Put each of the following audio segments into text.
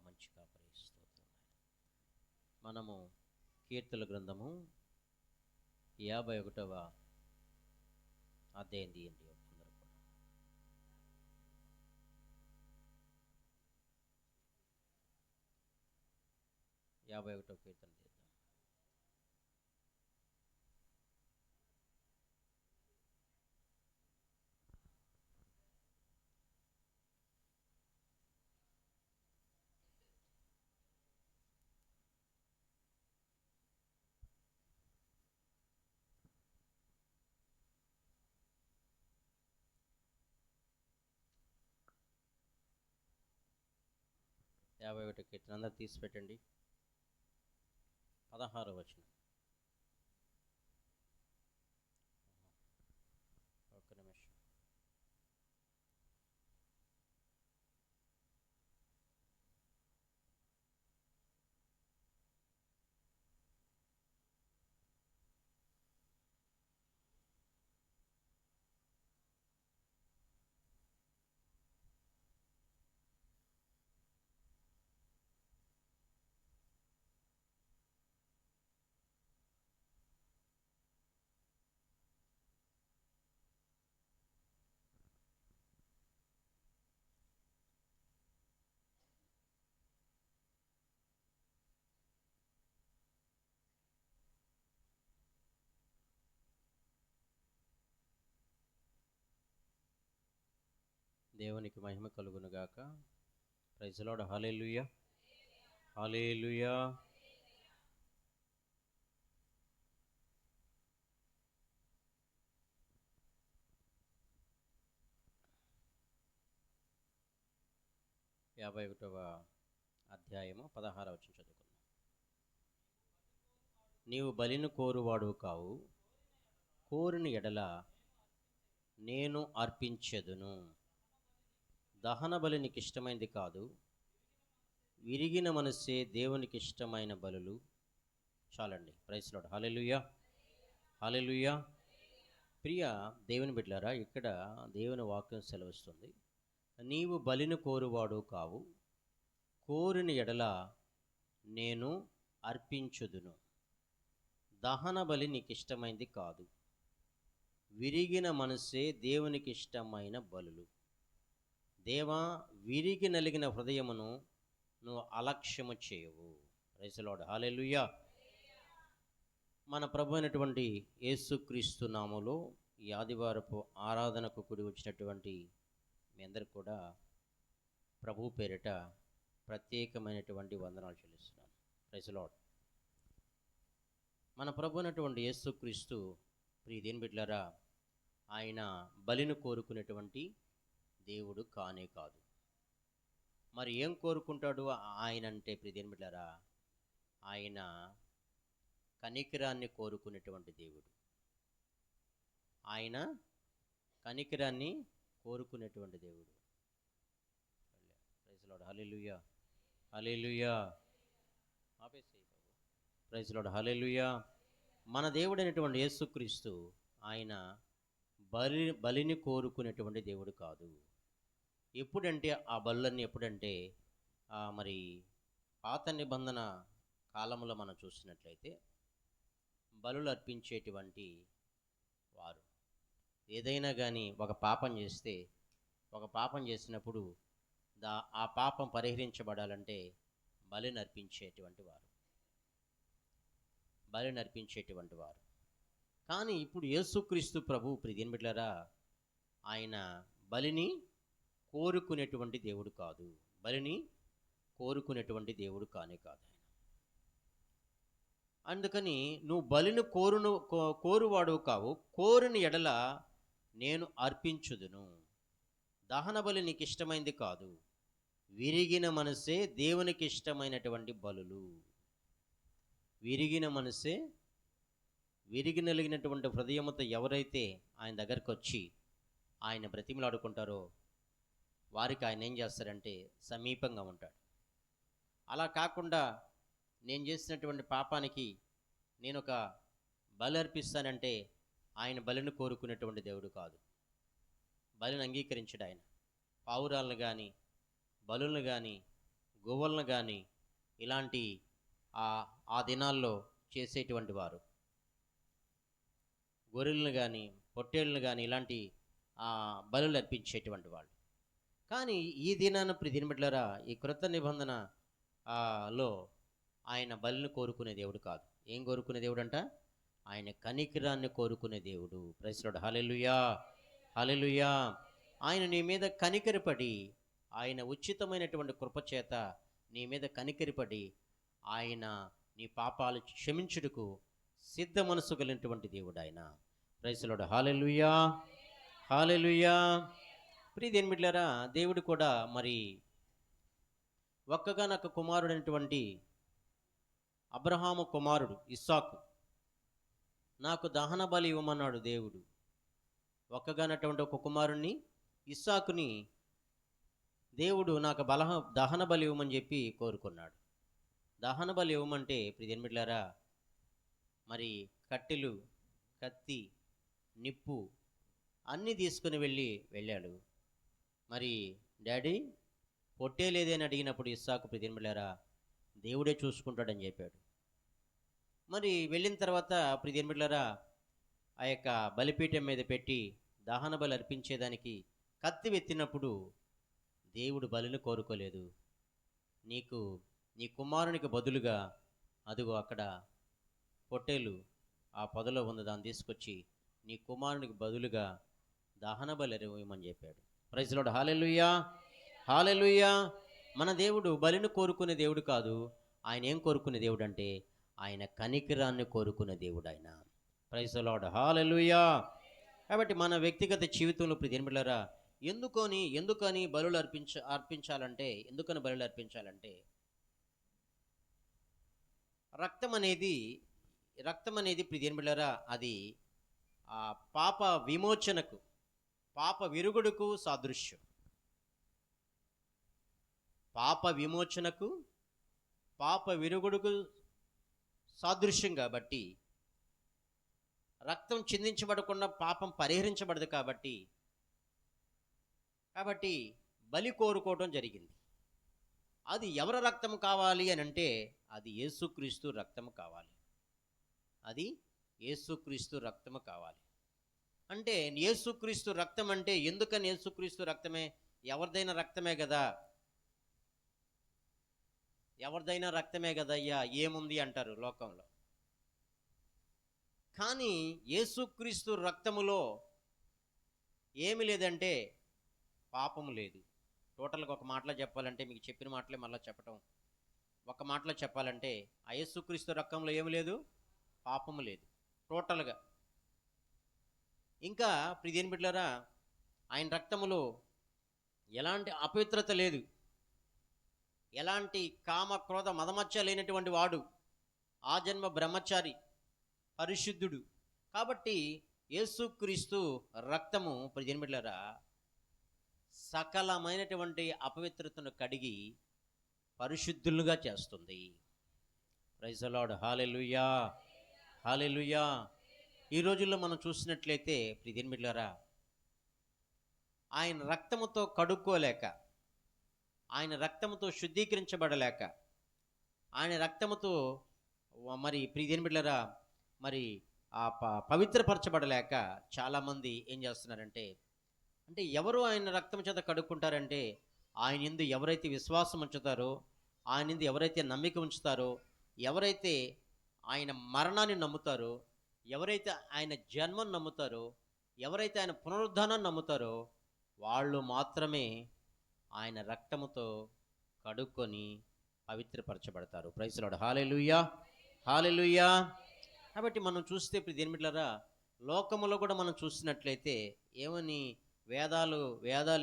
మంచి కాపరి స్తోత్రం. మనము కీర్తన గ్రంథము 51వ అధ్యాయం తీయండి. అందరూ కూడా 51వ కీర్తన తీద్దాం. యాభై ఒకటో కీర్తన అందరూ తీసి పెట్టండి. 16వ వచనం. ఒక్క నిమిషం. దేవునికి మహిమ కలుగునుగాక. Praise the lord. Hallelujah, hallelujah. యాభై ఒకటవ అధ్యాయము 16వ వచనం చదువుకుందాం. నీవు బలిని కోరువాడు కావు, కోరిన ఎడల నేను అర్పించెదను. దహన బలి నీకు ఇష్టమైనది కాదు, విరిగిన మనసే దేవునికి ఇష్టమైన బలులు. చాలండి. Praise the lord. Hallelujah, hallelujah. ప్రియ దేవుని బిడ్డలారా, ఇక్కడ దేవుని వాక్యం సెలవిస్తుంది, నీవు బలిని కోరువాడు కావు, కోరిన ఎడల నేను అర్పించుదును. దహన బలి నీకు ఇష్టమైనది కాదు, విరిగిన మనసే దేవునికి ఇష్టమైన బలులు. దేవా, విరిగి నలిగిన హృదయమును నువ్వు అలక్ష్యము చేయవు. Praise the lord. హల్లెలూయా. మన ప్రభు అయినటువంటి యేసుక్రీస్తు నామములో ఈ ఆదివారపు ఆరాధనకు కూడి వచ్చినటువంటి మీ అందరికి కూడా ప్రభు పేరిట ప్రత్యేకమైనటువంటి వందనాలు చెల్లిస్తున్నాను. Praise the Lord. మన ప్రభు అయినటువంటి యేసుక్రీస్తు ప్రియదేని బిడ్డలారా, ఆయన బలిని కోరుకునేటువంటి దేవుడు కానే కాదు. మరి ఏం కోరుకుంటాడు ఆయన అంటే ప్రియదేని బిడ్డలారా, ఆయన కనికరాన్ని కోరుకునేటువంటి దేవుడు. ఆయన కనికరాన్ని కోరుకునేటువంటి దేవుడు. Praise the lord. Hallelujah, hallelujah. ఆపేసేయి బాబు. Praise the lord. హల్లెలూయా. మన దేవుడైనటువంటి యేసుక్రీస్తు ఆయన బలిని కోరుకునేటువంటి దేవుడు కాదు. ఎప్పుడంటే ఆ బలులన్నీ ఎప్పుడంటే మరి పాత నిబంధన కాలంలో మనం చూసినట్లయితే బలులు అర్పించేటువంటి వారు ఏదైనా కానీ ఒక పాపం చేస్తే, ఒక పాపం చేసినప్పుడు ఆ పాపం పరిహరించబడాలంటే బలిని అర్పించేటువంటి వారు, బలిని అర్పించేటువంటి వారు. కానీ ఇప్పుడు యేసుక్రీస్తు ప్రభు ప్రియదేని బిడ్డలారా, ఆయన బలిని కోరుకునేటువంటి దేవుడు కాదు, బలిని కోరుకునేటువంటి దేవుడు కానే కాదు ఆయన. అందుకని నువ్వు బలిని కోరువాడు కావు, కోరిన ఎడల నేను అర్పించుదును. దహన బలి నీకు ఇష్టమైంది కాదు, విరిగిన మనసే దేవునికి ఇష్టమైనటువంటి బలులు. విరిగిన మనసే, విరిగి నలిగినటువంటి హృదయముతో ఎవరైతే ఆయన దగ్గరకు వచ్చి ఆయన బ్రతిమలాడుకుంటారో వారికి ఆయన ఏం చేస్తారంటే సమీపంగా ఉంటాడు. అలా కాకుండా నేను చేసినటువంటి పాపానికి నేను ఒక బలి అర్పిస్తానంటే ఆయన బలిని కోరుకునేటువంటి దేవుడు కాదు. బలిని అంగీకరించడు ఆయన. పావురాలను కానీ, బలులను కానీ, గోవులను కానీ ఇలాంటి ఆ ఆ దినాల్లో చేసేటువంటి వారు, గొర్రెలను కానీ పొట్టేళ్ళను కానీ ఇలాంటి బలులు అర్పించేటువంటి వాళ్ళు. కానీ ఈ దినాన దినబిడ్డలారా, ఈ క్రొత్త నిబంధన లో ఆయన బలిని కోరుకునే దేవుడు కాదు. ఏం కోరుకునే దేవుడు అంట? ఆయన కనికరాన్ని కోరుకునే దేవుడు. Praise lord. Hallelujah, hallelujah. ఆయన నీ మీద కనికరపడి, ఆయన ఉచితమైనటువంటి కృపచేత నీ మీద కనికరపడి, ఆయన నీ పాపాలు క్షమించుటకు సిద్ధ మనసు కలిగినటువంటి దేవుడు ఆయన. Praise lord. హల్లెలూయా, హల్లెలూయా. ప్రియదేని బిడ్డలారా, దేవుడు కూడా మరి ఒక్కగానొక్క కుమారుడైనటువంటి అబ్రహాము కుమారుడు ఇస్సాకు, నాకు దహన బలి ఇవ్వమన్నాడు దేవుడు. ఒక్కగానటువంటి ఒక కుమారుణ్ణి ఇస్సాకుని దేవుడు నాకు దహన బలి ఇవ్వమని చెప్పి కోరుకున్నాడు. దహన బలి ఇవ్వమంటే ప్రియదేని బిడ్డలారా, మరి కత్తి, నిప్పు అన్నీ తీసుకుని వెళ్ళాడు. మరి డాడీ పొట్టే లేదని అడిగినప్పుడు ఇస్సాకు ప్రియదేని బిడ్డలారా, దేవుడే చూసుకుంటాడని చెప్పాడు. మరి వెళ్ళిన తర్వాత ప్రియదేని బిడ్డలారా, ఆ యొక్క బలిపీఠం మీద పెట్టి దహన బలి అర్పించేదానికి కత్తి వెత్తినప్పుడు దేవుడు బలిని కోరుకోలేదు. నీ కుమారునికి బదులుగా అదిగో అక్కడ పొట్టేలు ఆ పొదలో ఉన్న దాన్ని తీసుకొచ్చి నీ కుమారునికి బదులుగా దహన బలి ఇవ్వమని చెప్పాడు. Praise lord. Hallelujah, hallelujah. మన దేవుడు బలిని కోరుకునే దేవుడు కాదు. ఆయన ఏం కోరుకునే దేవుడు అంటే ఆయన కనికరాన్ని కోరుకునే దేవుడు ఆయన. Praise lord. హల్లెలూయా. కాబట్టి మన వ్యక్తిగత జీవితంలో ప్రియదేని బిడ్డలారా, ఎందుకని బలులు అర్పించాలంటే రక్తం అనేది ప్రియదేని బిడ్డలారా, అది పాప విమోచనకు, పాప విరుగుడుకు సాదృశ్యం. పాప విమోచనకు, పాప విరుగుడుకు సాదృశ్యం కాబట్టి, రక్తం చిందించబడకుండా పాపం పరిహరించబడదు కాబట్టి బలి కోరుకోవడం జరిగింది. అది ఎవరి రక్తం కావాలి అని అంటే అది యేసుక్రీస్తు రక్తం కావాలి. అది యేసుక్రీస్తు రక్తము కావాలి. అంటే యేసుక్రీస్తు రక్తం అంటే ఎందుకని యేసుక్రీస్తు రక్తమే? ఎవరిదైనా రక్తమే కదయ్యా, ఏముంది అంటారు లోకంలో. కానీ యేసుక్రీస్తు రక్తములో ఏమి లేదంటే పాపము లేదు. టోటల్గా ఒక మాటలో చెప్పాలంటే, మీకు చెప్పిన మాటలే మళ్ళీ చెప్పటం, ఒక మాటలో చెప్పాలంటే ఆ యేసుక్రీస్తు రక్తంలో ఏమి లేదు? పాపము లేదు టోటల్గా. ఇంకా ప్రియదేని బిడ్డలారా, ఆయన రక్తములో ఎలాంటి అపవిత్రత లేదు, ఎలాంటి కామ క్రోధ మదమచ్చ లేనటువంటి వాడు, ఆ జన్మ బ్రహ్మచారి, పరిశుద్ధుడు. కాబట్టి యేసుక్రీస్తు రక్తము ప్రియదేని బిడ్డలారా సకలమైనటువంటి అపవిత్రతను కడిగి పరిశుద్ధులుగా చేస్తుంది. Praise the lord. Hallelujah, hallelujah. ఈ రోజుల్లో మనం చూసినట్లయితే ప్రియదేని బిడ్డలారా, ఆయన రక్తముతో కడుక్కోలేక, ఆయన రక్తముతో శుద్ధీకరించబడలేక, ఆయన రక్తముతో మరి ప్రియదేని బిడ్డలారా మరి పవిత్రపరచబడలేక చాలామంది ఏం చేస్తున్నారంటే, ఎవరు ఆయన రక్తం చేత కడుక్కుంటారంటే ఆయన యందు ఎవరైతే విశ్వాసం ఉంచుతారో, ఆయన యందు ఎవరైతే నమ్మిక ఉంచుతారో, ఎవరైతే ఆయన మరణాన్ని నమ్ముతారో, ఎవరైతే ఆయన జన్మను నమ్ముతారో, ఎవరైతే ఆయన పునరుద్ధానాన్ని నమ్ముతారో వాళ్ళు మాత్రమే ఆయన రక్తముతో కడుక్కొని పవిత్రపరచబడతారు. Praise the lord. Hallelujah, hallelujah. కాబట్టి మనం చూస్తే ప్రియదేని బిడ్డలారా, లోకములో కూడా మనం చూసినట్లయితే ఏమని వేదాలు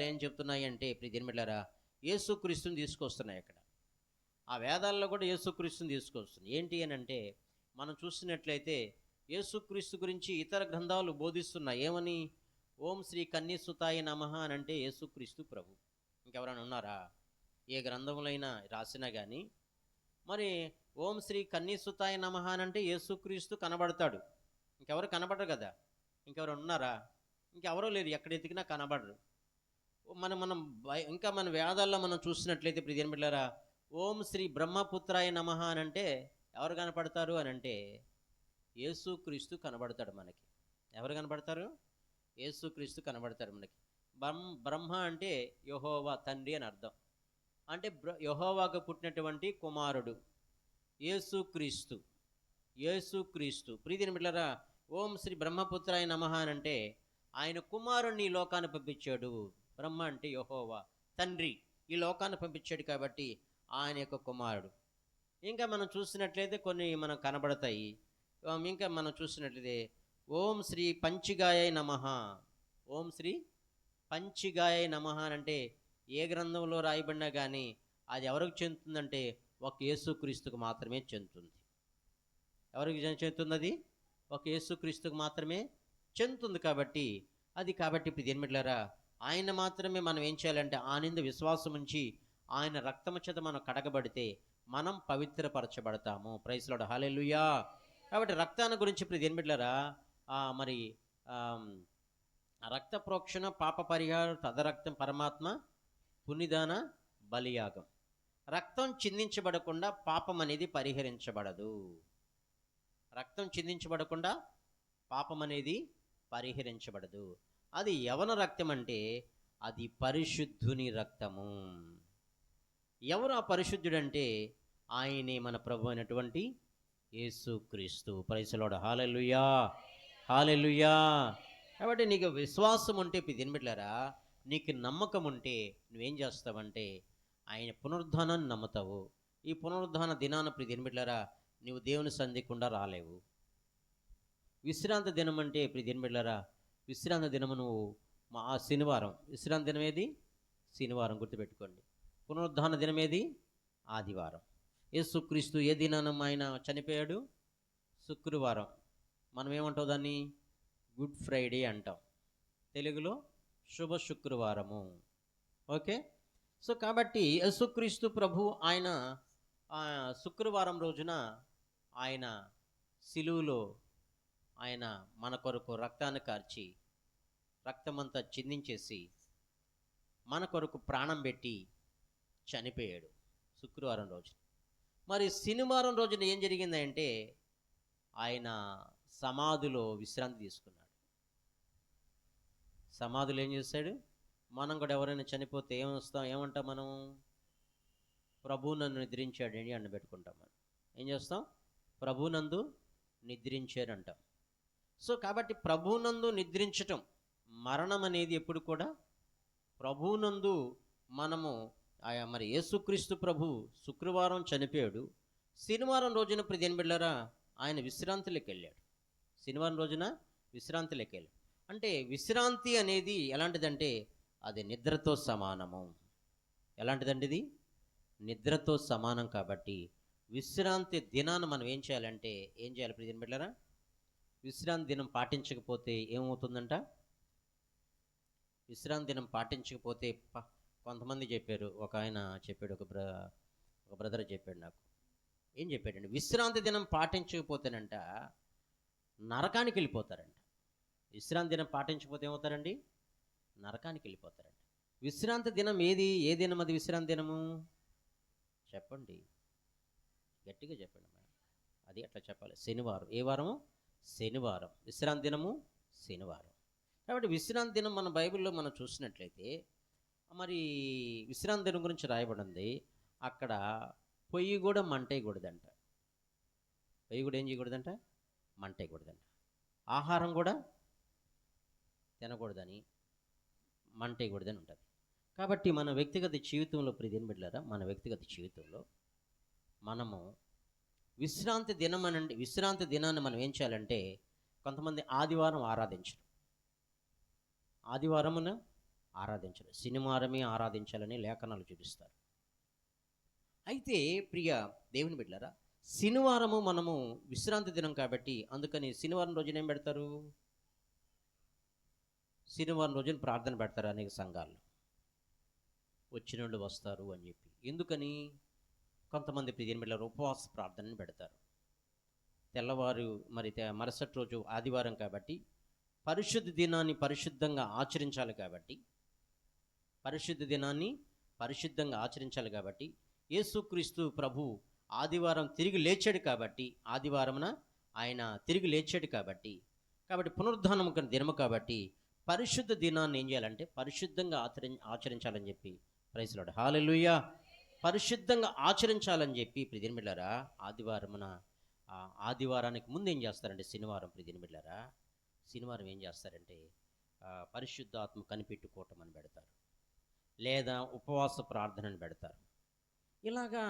ఏం చెప్తున్నాయి అంటే ప్రియదేని బిడ్డలారా, యేసుక్రీస్తుని తీసుకొస్తున్నాయి. అక్కడ ఆ వేదాల్లో కూడా యేసుక్రీస్తుని తీసుకొస్తుంది. ఏంటి అని అంటే మనం చూసినట్లయితే యేసుక్రీస్తు గురించి ఇతర గ్రంథాలు బోధిస్తున్నాయి. ఏమని? ఓం శ్రీ కన్యసుతాయ నమః అని అంటే యేసుక్రీస్తు ప్రభు. ఇంకెవరైనా ఉన్నారా? ఏ గ్రంథములైనా రాసినా కానీ మరి ఓం శ్రీ కన్యసుతాయ నమః అని అంటే యేసుక్రీస్తు కనబడతాడు. ఇంకెవరు కనబడరు కదా. ఇంకెవరు ఉన్నారా? ఇంకెవరో లేరు, ఎక్కడ ఎతికినా కనబడరు. ఇంకా మన వేదాల్లో మనం చూసినట్లయితే ప్రియదేని బిడ్డలారా, ఓం శ్రీ బ్రహ్మపుత్రాయ నమః అని అంటే ఎవరు కనపడతారు అని అంటే యేసుక్రీస్తు కనబడతాడు మనకి. ఎవరు కనబడతారు? యేసుక్రీస్తు కనబడతాడు మనకి. బ్రహ్మ అంటే యెహోవా తండ్రి అని అర్థం. అంటే యెహోవాకు పుట్టినటువంటి కుమారుడు యేసుక్రీస్తు. యేసుక్రీస్తు ప్రీతిని బిడ్డలారా, ఓం శ్రీ బ్రహ్మపుత్రాయ నమః అని అంటే ఆయన కుమారుణ్ణి ఈ లోకాన్ని పంపించాడు. బ్రహ్మ అంటే యెహోవా తండ్రి ఈ లోకాన్ని పంపించాడు కాబట్టి ఆయన యొక్క కుమారుడు. ఇంకా మనం చూసినట్లయితే కొన్ని మనకు కనబడతాయి. ఇంకా మనం చూసినట్లయితే ఓం శ్రీ పంచిగాయ నమః. ఓం శ్రీ పంచిగాయ నమః అంటే ఏ గ్రంథంలో రాయబడినా కానీ అది ఎవరికి చెందుతుందంటే ఒక యేసుక్రీస్తుకు మాత్రమే చెందుతుంది. ఎవరికి చెందుతుంది? అది ఒక యేసుక్రీస్తుకు మాత్రమే చెందుతుంది. కాబట్టి ఇప్పుడు దేనిమిట్లారా, ఆయన మాత్రమే మనం ఏం చేయాలంటే ఆనంద విశ్వాసం ఉంచి ఆయన రక్తము చేత మనం కడగబడితే మనం పవిత్రపరచబడతాము. Praise lord, hallelujah. కాబట్టి రక్తాన్ని గురించి ఇప్పుడు దేనిమిట్లారా, మరి రక్త ప్రోక్షణ, పాప పరిహారం, తదరక్తం పరమాత్మ పునిదాన బలియాగం. రక్తం చిందించబడకుండా పాపం అనేది పరిహరించబడదు. రక్తం చిందించబడకుండా పాపం అనేది పరిహరించబడదు. అది యవన రక్తం అంటే అది పరిశుద్ధుని రక్తము. ఎవరు ఆ పరిశుద్ధుడంటే ఆయనే మన ప్రభు అయినటువంటి యేసుక్రీస్తు. Praise lord, hallelujah, hallelujah. కాబట్టి నీకు విశ్వాసం ఉంటే తినబిడ్లారా, నీకు నమ్మకం ఉంటే నువ్వేం చేస్తావంటే ఆయన పునరుద్ధానాన్ని నమ్ముతావు. ఈ పునరుద్ధాన దినాన తినబిడ్లారా నువ్వు దేవుని సంధికుండా రాలేవు. విశ్రాంతి దినం అంటే తినబిడ్లారా, విశ్రాంతి దినము నువ్వు ఆ శనివారం. విశ్రాంతి దినం ఏది? శనివారం, గుర్తుపెట్టుకోండి. పునరుద్ధాన దినం ఏది? ఆదివారం. యేసుక్రీస్తు ఏ దినాన ఆయన చనిపోయాడు? శుక్రవారం. మనం ఏమంటాం దాన్ని? గుడ్ ఫ్రైడే అంటాం. తెలుగులో శుభ శుక్రవారము. ఓకే. సో కాబట్టి యేసుక్రీస్తు ప్రభు ఆయన శుక్రవారం రోజున ఆయన సిలువలో ఆయన మన కొరకు రక్తాన్ని కార్చి రక్తమంతా చిందించేసి మన కొరకు ప్రాణం పెట్టి చనిపోయాడు శుక్రవారం రోజు. మరి శనివారం రోజున ఏం జరిగిందంటే ఆయన సమాధిలో విశ్రాంతి తీసుకున్నాడు. సమాధిలో ఏం చేశాడు? మనం కూడా ఎవరైనా చనిపోతే ఏమంటాం మనం? ప్రభు నన్ను నిద్రించాడు అని అన్నబెట్టుకుంటాం. మనం ఏం చేస్తాం? ప్రభునందు నిద్రించారంటాం. సో కాబట్టి ప్రభునందు నిద్రించటం, మరణం అనేది ఎప్పుడు కూడా ప్రభునందు మనము మరి యేసుక్రీస్తు ప్రభు శుక్రవారం చనిపోయాడు. శనివారం రోజున దేనిబిడ్లారా ఆయన విశ్రాంతిలోకి వెళ్ళాడు. శనివారం రోజున విశ్రాంతిలోకి వెళ్ళాడు. అంటే విశ్రాంతి అనేది ఎలాంటిదంటే అది నిద్రతో సమానము. ఎలాంటిదండి ఇది? నిద్రతో సమానం. కాబట్టి విశ్రాంతి దినాన్ని మనం ఏం చేయాలంటే ఏం చేయాలి దేనిబిడ్లారా? విశ్రాంతి దినం పాటించకపోతే ఏమవుతుందంట? విశ్రాంతి దినం పాటించకపోతే కొంతమంది చెప్పారు. ఒక ఆయన చెప్పాడు, ఒక బ్రదర్ చెప్పాడు నాకు. ఏం చెప్పాడండి? విశ్రాంతి దినం పాటించకపోతేనంట నరకానికి వెళ్ళిపోతారంట. విశ్రాంతి దినం పాటించకపోతే ఏమవుతారండి? నరకానికి వెళ్ళిపోతారంట. విశ్రాంతి దినం ఏది? ఏ దినం అది విశ్రాంతి దినము? చెప్పండి, గట్టిగా చెప్పండి. అది అట్లా చెప్పాలి. శనివారం. ఏ వారము? శనివారం. విశ్రాంతి దినము శనివారం. కాబట్టి విశ్రాంతి దినం మన బైబిల్లో మనం చూసినట్లయితే మరి విశ్రాంతి దినం గురించి రాయబడింది. అక్కడ పొయ్యి కూడా మంటేయకూడదంట. పొయ్యి కూడా ఏం చేయకూడదంట? మంటేయకూడదంట. ఆహారం కూడా తినకూడదని, మంటేయకూడదని ఉంటుంది. కాబట్టి మన వ్యక్తిగత జీవితంలో ప్రియమైన బిడ్డలారా, మన వ్యక్తిగత జీవితంలో మనము విశ్రాంతి దినాన్ని మనం ఏం చేయాలంటే, కొంతమంది ఆదివారం ఆరాధించరు. ఆదివారమున ఆరాధించరు, శనివారమే ఆరాధించాలని లేఖనాలు చూపిస్తారు. అయితే ప్రియ దేవుని బిడ్డలారా, శనివారము మనము విశ్రాంతి దినం కాబట్టి అందుకని శనివారం రోజున ఏం పెడతారు? శనివారం రోజున ప్రార్థన పెడతారు అనేక సంఘాల్లో. వచ్చిన వాళ్ళు వస్తారు అని చెప్పి. ఎందుకని? కొంతమంది ప్రియ బిడ్డలారా ఉపవాస ప్రార్థనని పెడతారు. తెల్లవారు మరి మరుసటి రోజు ఆదివారం కాబట్టి పరిశుద్ధ దినాన్ని పరిశుద్ధంగా ఆచరించాలి కాబట్టి యేసుక్రీస్తు ప్రభు ఆదివారం తిరిగి లేచాడు కాబట్టి, ఆదివారమున ఆయన తిరిగి లేచాడు కాబట్టి, పునరుద్ధానం దినము కాబట్టి పరిశుద్ధ దినాన్ని ఏం చేయాలంటే పరిశుద్ధంగా ఆచరించాలని చెప్పి ప్రైజ్ లార్డ్ హల్లెలూయా. పరిశుద్ధంగా ఆచరించాలని చెప్పి ప్రియమైన బిడ్డలారా ఆదివారమున ఆదివారానికి ముందు ఏం చేస్తారంటే శనివారం, ప్రియమైన బిడ్డలారా శనివారం ఏం చేస్తారంటే పరిశుద్ధాత్మ కనిపెట్టుకోవటం అని పెడతారు, లేదా ఉపవాస ప్రార్థనని పెడతారు. ఇలాగా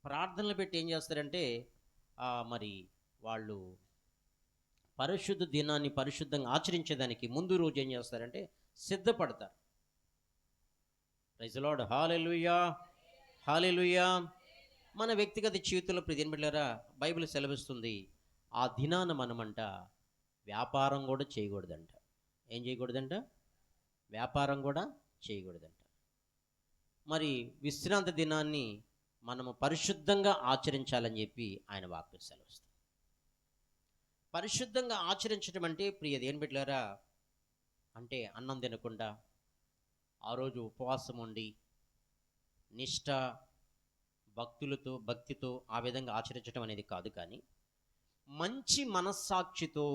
ప్రార్థనలు పెట్టి ఏం చేస్తారంటే మరి వాళ్ళు పరిశుద్ధ దినాన్ని పరిశుద్ధంగా ఆచరించేదానికి ముందు రోజు ఏం చేస్తారంటే సిద్ధపడతారు. Praise the lord hallelujah, hallelujah. మన వ్యక్తిగత జీవితంలో ప్రియమైన బిడ్డలారా బైబిల్ సెలవిస్తుంది, ఆ దినాన మనమంట వ్యాపారం కూడా చేయకూడదంట. ఏం చేయకూడదంట? వ్యాపారం కూడా చేయకూడదంట. మరి విశ్రాంతి దినాన్ని మనము పరిశుద్ధంగా ఆచరించాలని చెప్పి ఆయన వాక్యం సెలవిస్తుంది. పరిశుద్ధంగా ఆచరించడం అంటే దేని బిడ్డలారా అంటే అన్నం తినకుండా ఆ రోజు ఉపవాసం ఉండి నిష్ఠ భక్తితో ఆ విధంగా ఆచరించడం అనేది కాదు, కానీ మంచి మనస్సాక్షితో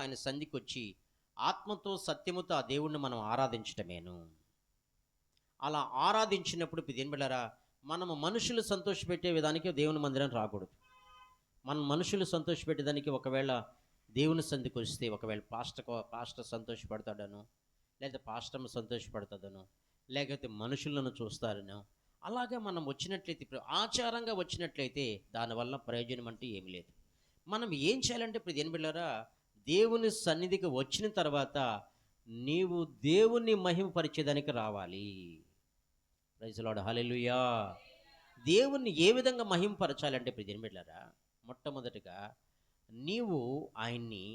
ఆయన సంధికి వచ్చి ఆత్మతో సత్యముతో ఆ దేవుణ్ణి మనం ఆరాధించటమేను. అలా ఆరాధించినప్పుడు దేని బిడ్డలారా మనము మనుషులు సంతోషపెట్టే విధానికి దేవుని మందిరం రాకూడదు. మనం మనుషులు సంతోషపెట్టేదానికి ఒకవేళ దేవుని సంధికి వస్తే ఒకవేళ పాస్టర్ సంతోషపడతాడనో, లేదా పాస్టర్మ సంతోషపడతాడనో, లేకపోతే మనుషులను చూస్తారనో, అలాగే మనం వచ్చినట్లయితే ఇప్పుడు ఆచారంగా వచ్చినట్లయితే దానివల్ల ప్రయోజనం అంటే ఏమి లేదు. మనం ఏం చేయాలంటే ఇప్పుడు దేని బిడ్డలారా దేవుని సన్నిధికి వచ్చిన తర్వాత నీవు దేవుణ్ణి మహిమపరిచేదానికి రావాలి. ప్రైజ్ ది లార్డ్ హల్లెలూయా. దేవుణ్ణి ఏ విధంగా మహిమపరచాలంటే ఇప్పుడు దేని బిడ్డలారా మొట్టమొదటిగా నీవు ఆయన్ని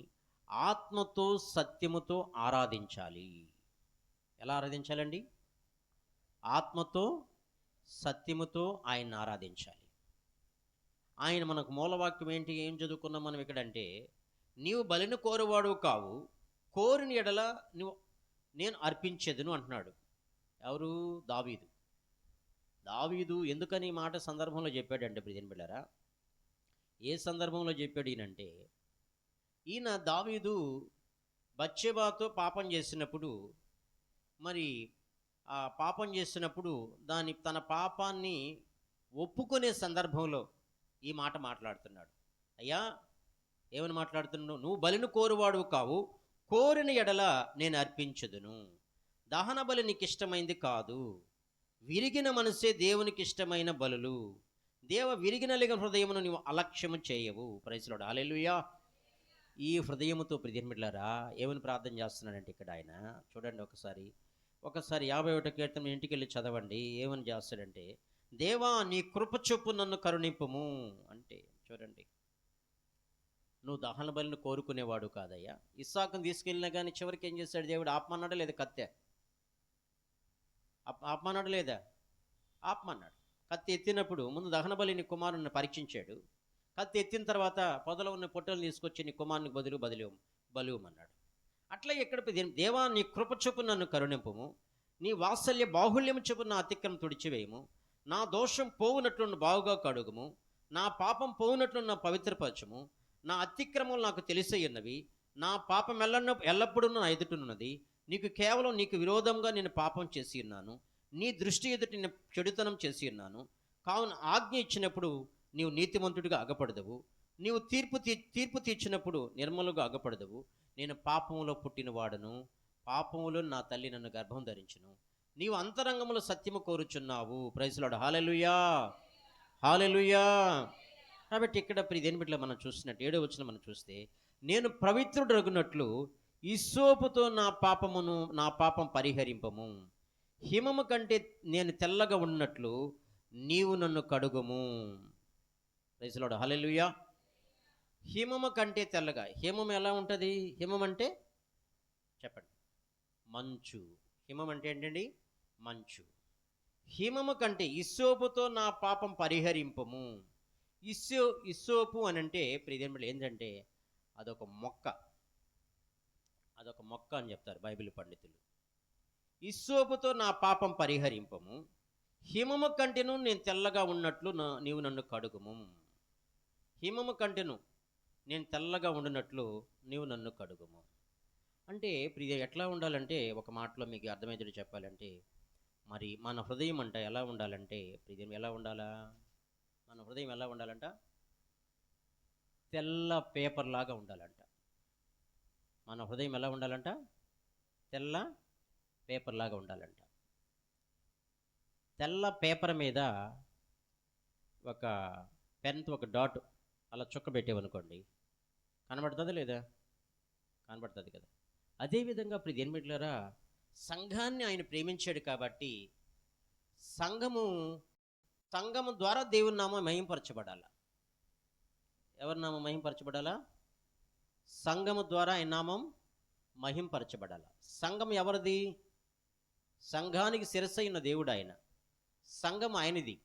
ఆత్మతో సత్యముతో ఆరాధించాలి. ఎలా ఆరాధించాలండి? ఆత్మతో సత్యముతో ఆయన్ని ఆరాధించాలి. ఆయన మనకు మూలవాక్యం ఏంటి, ఏం చదువుకున్నాం మనం ఇక్కడంటే, నీవు బలిని కోరువాడు కావు, కోరిన ఎడల నేను అర్పించేదును అంటున్నాడు. ఎవరు? దావీదు ఎందుకని ఈ మాట సందర్భంలో చెప్పాడంటే ప్రియమైన బిడ్డలారా ఏ సందర్భంలో చెప్పాడు ఈయనంటే, ఈయన దావీదు బత్షెబాతో పాపం చేసినప్పుడు, మరి ఆ పాపం చేసినప్పుడు తన పాపాన్ని ఒప్పుకునే సందర్భంలో ఈ మాట మాట్లాడుతున్నాడు. అయ్యా ఏమని మాట్లాడుతున్నావు? నువ్వు బలిని కోరువాడు కావు, కోరిన ఎడల నేను అర్పించదును. దహన బలి నీకు ఇష్టమైంది కాదు, విరిగిన మనసే దేవునికి ఇష్టమైన బలులు. విరిగినలిగిన హృదయమును నీవు అలక్ష్యము చేయవు. ప్రైజ్ ది లార్డ్ హల్లెలూయా. ఈ హృదయముతో ప్రియమైన బిడ్డలారా ఏమని ప్రార్థన చేస్తున్నాడంటే ఇక్కడ ఆయన చూడండి, ఒకసారి 51వ కీర్తన ఇంటికి వెళ్ళి చదవండి. ఏమని చేస్తాడంటే, దేవా నీ కృప చొప్పు నన్ను కరుణింపుము అంటే, చూడండి నువ్వు దహన బలిని కోరుకునేవాడు కాదయ్యా. ఇస్సాకును తీసుకెళ్ళినా కానీ చివరికి ఏం చేశాడు దేవుడు? ఆపమన్నాడా లేదా? కత్తె ఆపమన్నాడు లేదా? ఆపమన్నాడు. కత్తి ఎత్తినప్పుడు ముందు దహన బలి నీ కుమారుని పరీక్షించాడు. కత్తి ఎత్తిన తర్వాత పొదలో ఉన్న పొట్టలు తీసుకొచ్చి నీ కుమారునికి బలువమన్నాడు. అట్లా ఎక్కడ దేవా నీ కృప చొప్పు నన్ను కరుణింపుము, నీ వాత్సల్య బాహుళ్యము చొప్పు నా అతిక్రమం తుడిచివేయము, నా దోషం పోవునట్లు బావుగా కడుగుము, నా పాపం పోవునట్లు నా పవిత్రపరచము, నా అతిక్రమం నాకు తెలిసయ్యున్నవి, నా పాపం ఎల్లప్పుడూ నా ఎదుటనున్నది, నీకు విరోధంగా నేను పాపం చేసి ఉన్నాను, నీ దృష్టి ఎదుటి నేను చెడుతనం చేసి ఉన్నాను. కావున ఆజ్ఞ ఇచ్చినప్పుడు నీవు నీతిమంతుడిగా అగపడదవు, నీవు తీర్పు తీర్చినప్పుడు నిర్మలుగా అగపడదవు. నేను పాపములో పుట్టినవాడను, పాపములో నా తల్లి నన్ను గర్భం ధరించును. నీవు అంతరంగములో సత్యము కోరుచున్నావు. Praise the lord hallelujah, hallelujah. కాబట్టి ఇక్కడ ప్రియమైన బిడ్డలు మనం చూసినట్టు 7వ వచనం మనం చూస్తే, నేను పవిత్రుడగునట్లు హిస్సోపుతో నా పాపం పరిహరింపము, హిమము కంటే నేను తెల్లగా ఉన్నట్లు నీవు నన్ను కడుగుము. ప్రైజ్ ది లార్డ్ హల్లెలూయా. హిమము కంటే తెల్లగా. హిమం ఎలా ఉంటుంది? హిమం అంటే చెప్పండి, మంచు. హిమం అంటే ఏంటండి? మంచు. హిమము కంటే ఇస్సోపుతో నా పాపం పరిహరింపము. ఇస్సోపు అని అంటే ప్రియమైన ఏంటంటే అదొక మొక్క అని చెప్తారు బైబిల్ పండితులు. ఇస్సోపుతో నా పాపం పరిహరింపము, హిమము కంటెను నేను తెల్లగా ఉన్నట్లు నీవు నన్ను కడుగుము. హిమము కంటెను నేను తెల్లగా ఉండినట్లు నీవు నన్ను కడుగుము. అంటే ఇప్పుడు ఇది ఎట్లా ఉండాలంటే, ఒక మాటలో మీకు అర్థమయ్యేటట్టు చెప్పాలంటే, మరి మన హృదయం అంట ఎలా ఉండాలంటే, ఇప్పుడు ఎలా ఉండాలా? మన హృదయం ఎలా ఉండాలంట? తెల్ల పేపర్ లాగా ఉండాలంట. మన హృదయం ఎలా ఉండాలంట? తెల్ల పేపర్ లాగా ఉండాలంట. తెల్ల పేపర్ మీద ఒక పెన్తో ఒక డాట్ అలా చుక్క పెట్టేవనుకోండి, కనబడుతుందా లేదా? కనబడుతుంది కదా. అదేవిధంగా ఇప్పుడు దేనిమిట్లారా, సంఘాన్ని ఆయన ప్రేమించాడు కాబట్టి సంఘము ద్వారా దేవుని నామం మహింపరచబడాల. ఎవరి నామం మహింపరచబడాలా? సంఘము ద్వారా ఆయన నామం మహింపరచబడాల. సంఘం ఎవరిది? సంఘానికి శిరస్సైన దేవుడు ఆయన. సంఘం ఆయనది.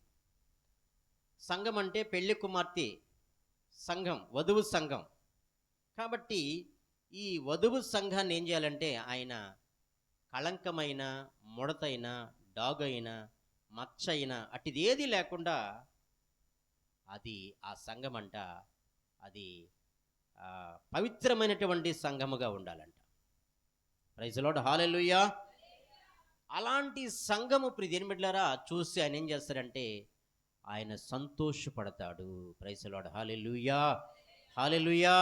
సంఘం అంటే పెళ్లి కుమార్తె సంఘం, వధువు సంఘం. కాబట్టి ఈ వధువు సంఘాన్ని ఏం చేయాలంటే, ఆయన కళంకమైన, ముడతైన, డాగైన, మచ్చైన అటుది ఏది లేకుండా అది ఆ సంఘం అంట, అది పవిత్రమైనటువంటి సంఘముగా ఉండాలంట. ప్రైజ్ లార్డ్, హల్లెలూయా. అలాంటి సంఘము ప్రియమిట్లారా చూసి ఆయన ఏం చేస్తారంటే, ఆయన సంతోషపడతాడు. ప్రైజ్ లార్డ్, హల్లెలూయా, హల్లెలూయా.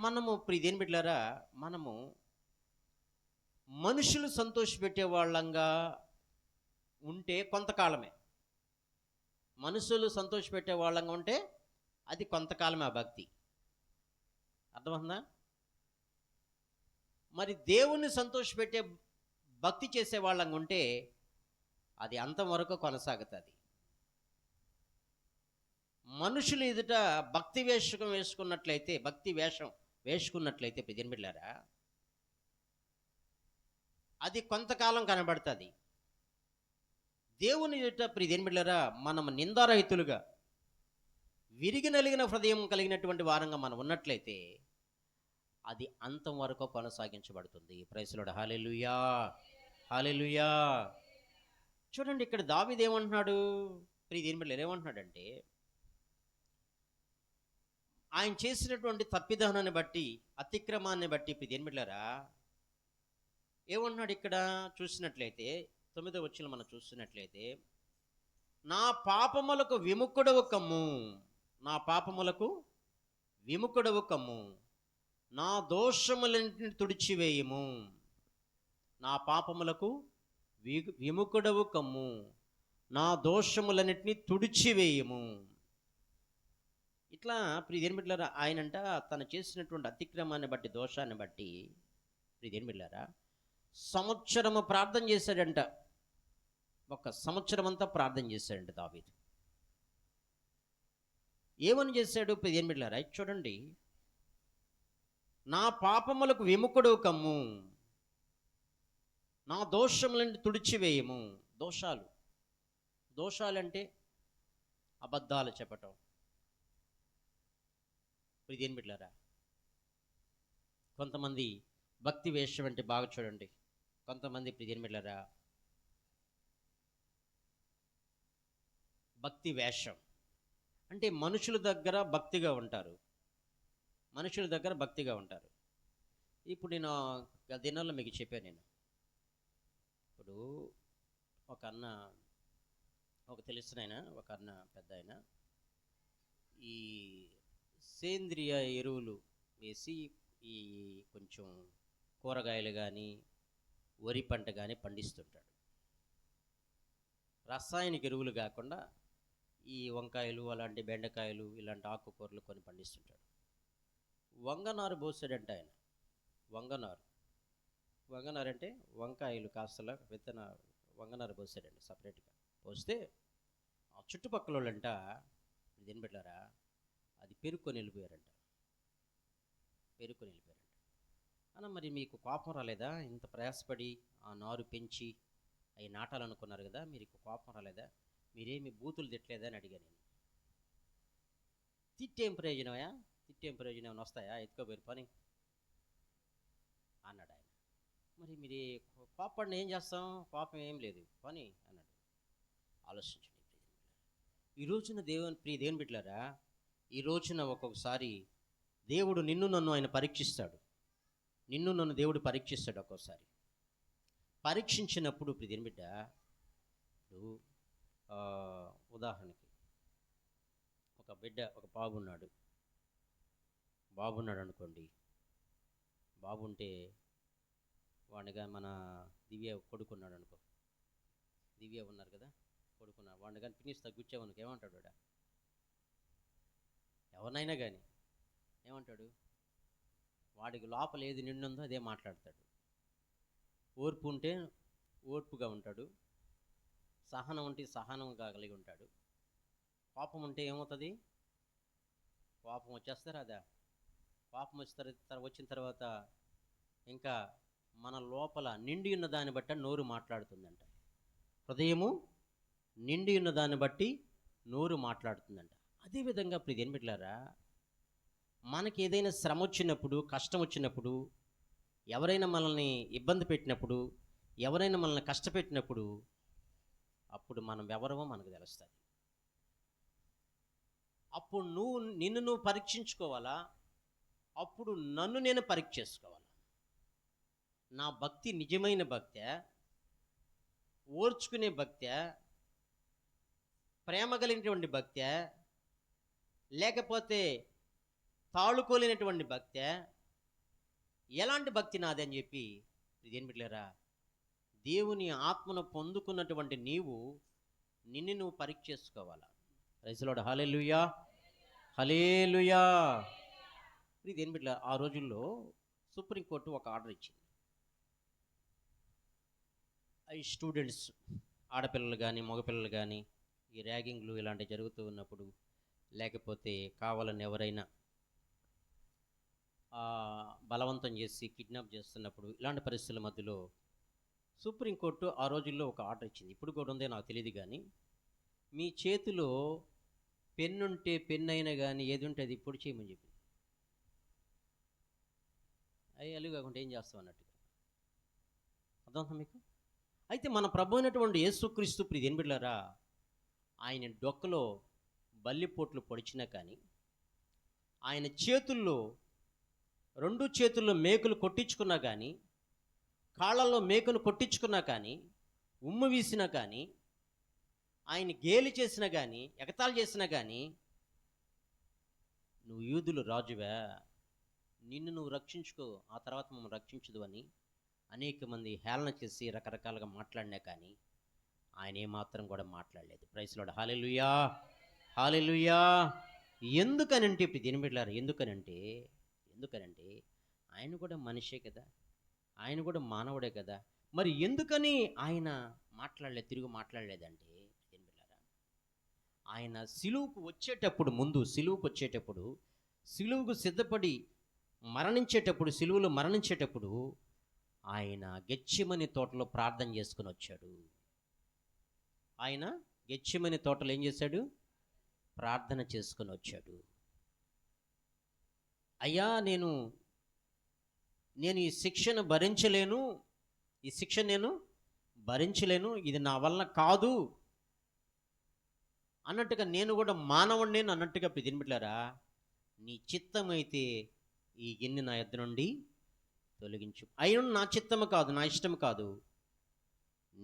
మనము ప్రియమిట్లారా, మనము మనుషులు సంతోషపెట్టే వాళ్ళంగా ఉంటే కొంతకాలమే. మనుషులు సంతోషపెట్టే వాళ్ళంగా ఉంటే అది కొంతకాలమే ఆ భక్తి. అర్థమవుతుందా? మరి దేవుణ్ణి సంతోషపెట్టే భక్తి చేసే వాళ్ళంగా ఉంటే అది అంతవరకు కొనసాగుతుంది. మనుషులు ఎదుట భక్తి వేషం వేసుకున్నట్లయితే ప్రియమిట్లారా, అది కొంతకాలం కనబడుతుంది. దేవుని ఎదుట ప్రియమిట్లారా మనం నిందారహితులుగా, విరిగి నలిగిన హృదయం కలిగినటువంటి వారంగా మనం ఉన్నట్లయితే అది అంతం వరకు కొనసాగించబడుతుంది. ప్రైజ్ లార్డ్, హల్లెలూయా, హల్లెలూయా. చూడండి, ఇక్కడ దావీదు ఏమంటున్నాడు? ప్రియమిట్లారా ఏమంటున్నాడంటే, ఆయన చేసినటువంటి తప్పిదానాన్ని బట్టి, అతిక్రమాన్ని బట్టి ప్రియమిట్లారా ఏమంటున్నాడు ఇక్కడ చూసినట్లయితే, 9వ వచనం మనం చూసినట్లయితే, నా పాపములకు విముఖుడవు కమ్ము, నా పాపములకు విముఖుడవు కమ్ము, నా దోషములన్నిటిని తుడిచివేయము. నా పాపములకు విముఖుడవు కమ్ము, నా దోషములన్నిటిని తుడిచివేయము. ఇట్లా ప్రియమిట్లారా ఆయనంట తను చేసినటువంటి అతిక్రమాన్ని బట్టి, దోషాన్ని బట్టి ప్రియమిట్లారా సంవత్సరము ప్రార్థన చేశాడంట. ఒక సంవత్సరం అంతా ప్రార్థన చేశాడంట దావీదు. ఏమని చేశాడు ప్రియమిట్లారా? చూడండి, నా పాపములకు విముఖుడు కమ్ము, నా దోషములను తుడిచివేయము. దోషాలంటే అబద్ధాలు చెప్పటం. ప్రియమిట్లారా కొంతమంది భక్తి వేషం అంటే బాగా చూడండి, కొంతమంది ప్రియమిట్లారా భక్తి వేషం అంటే మనుషుల దగ్గర భక్తిగా ఉంటారు. ఇప్పుడు నేను దినాల్లో మీకు చెప్పాను. నేను ఇప్పుడు ఒక తెలిసిన ఆయన, ఒక అన్న పెద్ద ఆయన, ఈ సేంద్రియ ఎరువులు వేసి ఈ కొంచెం కూరగాయలు కానీ వరి పంట కానీ పండిస్తుంటాడు. రాసాయనిక ఎరువులు కాకుండా ఈ వంకాయలు, అలాంటి బెండకాయలు, ఇలాంటి ఆకుకూరలు కొన్ని పండిస్తుంటాడు. వంగనారు పోసాడంట ఆయన. వంగనారు అంటే వంకాయలు కాస్తల విత్తన వంగనారు పోసాడండి సపరేట్గా. పోస్తే ఆ చుట్టుపక్కల వాళ్ళంట పెట్టారా అది పెరుక్కొని వెళ్ళిపోయారంట. అన్న, మరి మీకు కోపం రాలేదా? ఇంత ప్రయాసపడి ఆ నారు పెంచి అవి నాటాలనుకున్నారు కదా, మీరు కోపం రాలేదా? మీరేమి బూతులు తిట్టలేదా అని అడిగాను నేను. తిట్టేం ప్రయోజనం ఏమైనా వస్తాయా? ఎత్తుకోపోయారు పని అన్నాడు ఆయన. మరి మీరు కోపడిని ఏం చేస్తాం? కోపం ఏం లేదు పని అన్నాడు. ఆలోచించండి. ఈ రోజున దేవుని బిడ్డలారా, ఈ రోజున ఒక్కొక్కసారి దేవుడు నిన్ను నన్ను ఆయన పరీక్షిస్తాడు. నిన్ను నన్ను దేవుడు పరీక్షిస్తాడు. ఒక్కోసారి పరీక్షించినప్పుడు దేవుని బిడ్డ, ఇప్పుడు ఉదాహరణకి ఒక బాబున్నాడు అనుకోండి. బాబుంటే వాడిగా మన దివ్య కొడుకున్నాడు అనుకో. దివ్య ఉన్నారు కదా, కొడుకున్నాడు. వాడిని కానీ పినిస్తా గుచ్చావనుకో ఏమంటాడు వాడు? ఎవరినైనా కానీ ఏమంటాడు? వాడికి లోపల ఏది నిండుందో అదే మాట్లాడతాడు. ఓర్పు ఉంటే ఓర్పుగా ఉంటాడు, సహనం ఉంటే సహనంగా కలిగి ఉంటాడు. కోపం ఉంటే ఏమవుతుంది? కోపం వచ్చేస్తారు. కోపం వచ్చిన తర్వాత ఇంకా మన లోపల నిండి ఉన్న దాన్ని బట్టి నోరు మాట్లాడుతుందంట. హృదయము నిండి ఉన్న దాన్ని బట్టి నోరు మాట్లాడుతుందంట. అదేవిధంగా ప్రియమైన బిడ్డలారా, మనకి ఏదైనా శ్రమ వచ్చినప్పుడు, కష్టం వచ్చినప్పుడు, ఎవరైనా మనల్ని ఇబ్బంది పెట్టినప్పుడు, ఎవరైనా మనల్ని కష్టపెట్టినప్పుడు, అప్పుడు మనం ఎవరమో మనకు తెలుస్తుంది. అప్పుడు నిన్ను నువ్వు పరీక్షించుకోవాలా? అప్పుడు నన్ను నేను పరీక్ష చేసుకోవాలా? నా భక్తి నిజమైన భక్తే, ఓర్చుకునే భక్తే, ప్రేమ కలిగినటువంటి భక్తే, లేకపోతే తాళుకోలేనటువంటి భక్తే, ఎలాంటి భక్తి నాది అని చెప్పి ఇదేం బిడ్డలారా, దేవుని ఆత్మను పొందుకున్నటువంటి నిన్ను నువ్వు పరీక్ష చేసుకోవాలా. Praise the lord. Hallelujah, hallelujah. ఇదేం బిడ్డలారా, ఆ రోజుల్లో సుప్రీంకోర్టు ఒక ఆర్డర్ ఇచ్చింది. ఈ స్టూడెంట్స్, ఆడపిల్లలు కానీ మగపిల్లలు కానీ ఈ ర్యాగింగ్లు ఇలాంటివి జరుగుతూ ఉన్నప్పుడు, లేకపోతే కావాలని ఎవరైనా బలవంతం చేసి కిడ్నాప్ చేస్తున్నప్పుడు, ఇలాంటి పరిస్థితుల మధ్యలో సుప్రీంకోర్టు ఆ రోజుల్లో ఒక ఆర్డర్ ఇచ్చింది. ఇప్పుడు కూడా ఉందే నాకు తెలియదు, కానీ మీ చేతిలో పెన్నుంటే పెన్ను అయినా కానీ ఏది ఉంటే అది ఇప్పుడు చేయమని చెప్పి. అవి కాకుండా ఏం చేస్తాం అన్నట్టుగా. అర్థమవుతుంది మీకు? అయితే మన ప్రభు అయినటువంటి యేసుక్రీస్తు ప్రియమైన బిడ్డలారా, ఆయన డొక్కలో బల్లిపోట్లు పొడిచినా కానీ, ఆయన రెండు చేతుల్లో మేకులు కొట్టించుకున్నా కానీ, కాళ్ళల్లో మేకును కొట్టించుకున్నా కానీ, ఉమ్ము వీసినా కానీ, ఆయన గేలి చేసినా కానీ, ఎగతాళి చేసినా కానీ, నువ్వు యూదులు రాజువా, నిన్ను నువ్వు రక్షించుకో, ఆ తర్వాత మమ్మల్ని రక్షించదు అని అనేక మంది హేళన చేసి రకరకాలుగా మాట్లాడినా కానీ ఆయన ఏమాత్రం కూడా మాట్లాడలేదు. Praise the lord. Hallelujah, hallelujah. ఎందుకనంటే ఇప్పుడు దీని బిడ్డలారా, ఎందుకనంటే ఆయన కూడా మనిషే కదా, ఆయన కూడా మానవుడే కదా. మరి ఎందుకని ఆయన తిరిగి మాట్లాడలేదంటే దీని బిడ్డలారా, ఆయన సిలువుకు వచ్చేటప్పుడు సిలువుకు సిద్ధపడి సిలువులో మరణించేటప్పుడు ఆయన గెత్సేమనే తోటలో ప్రార్థన చేసుకుని వచ్చాడు. ఆయన గెత్సేమనే తోటలో ఏం చేశాడు? ప్రార్థన చేసుకుని వచ్చాడు. అయ్యా, నేను ఈ శిక్షను భరించలేను, ఇది నా వల్ల కాదు అన్నట్టుగా, నేను కూడా మానవుడిని అన్నట్టుగా ప్రియమిట్లారా, నీ చిత్తమైతే ఈ గిన్నె నా యొద్ద నుండి తొలగించు. అయిన నా చిత్తము కాదు, నా ఇష్టము కాదు,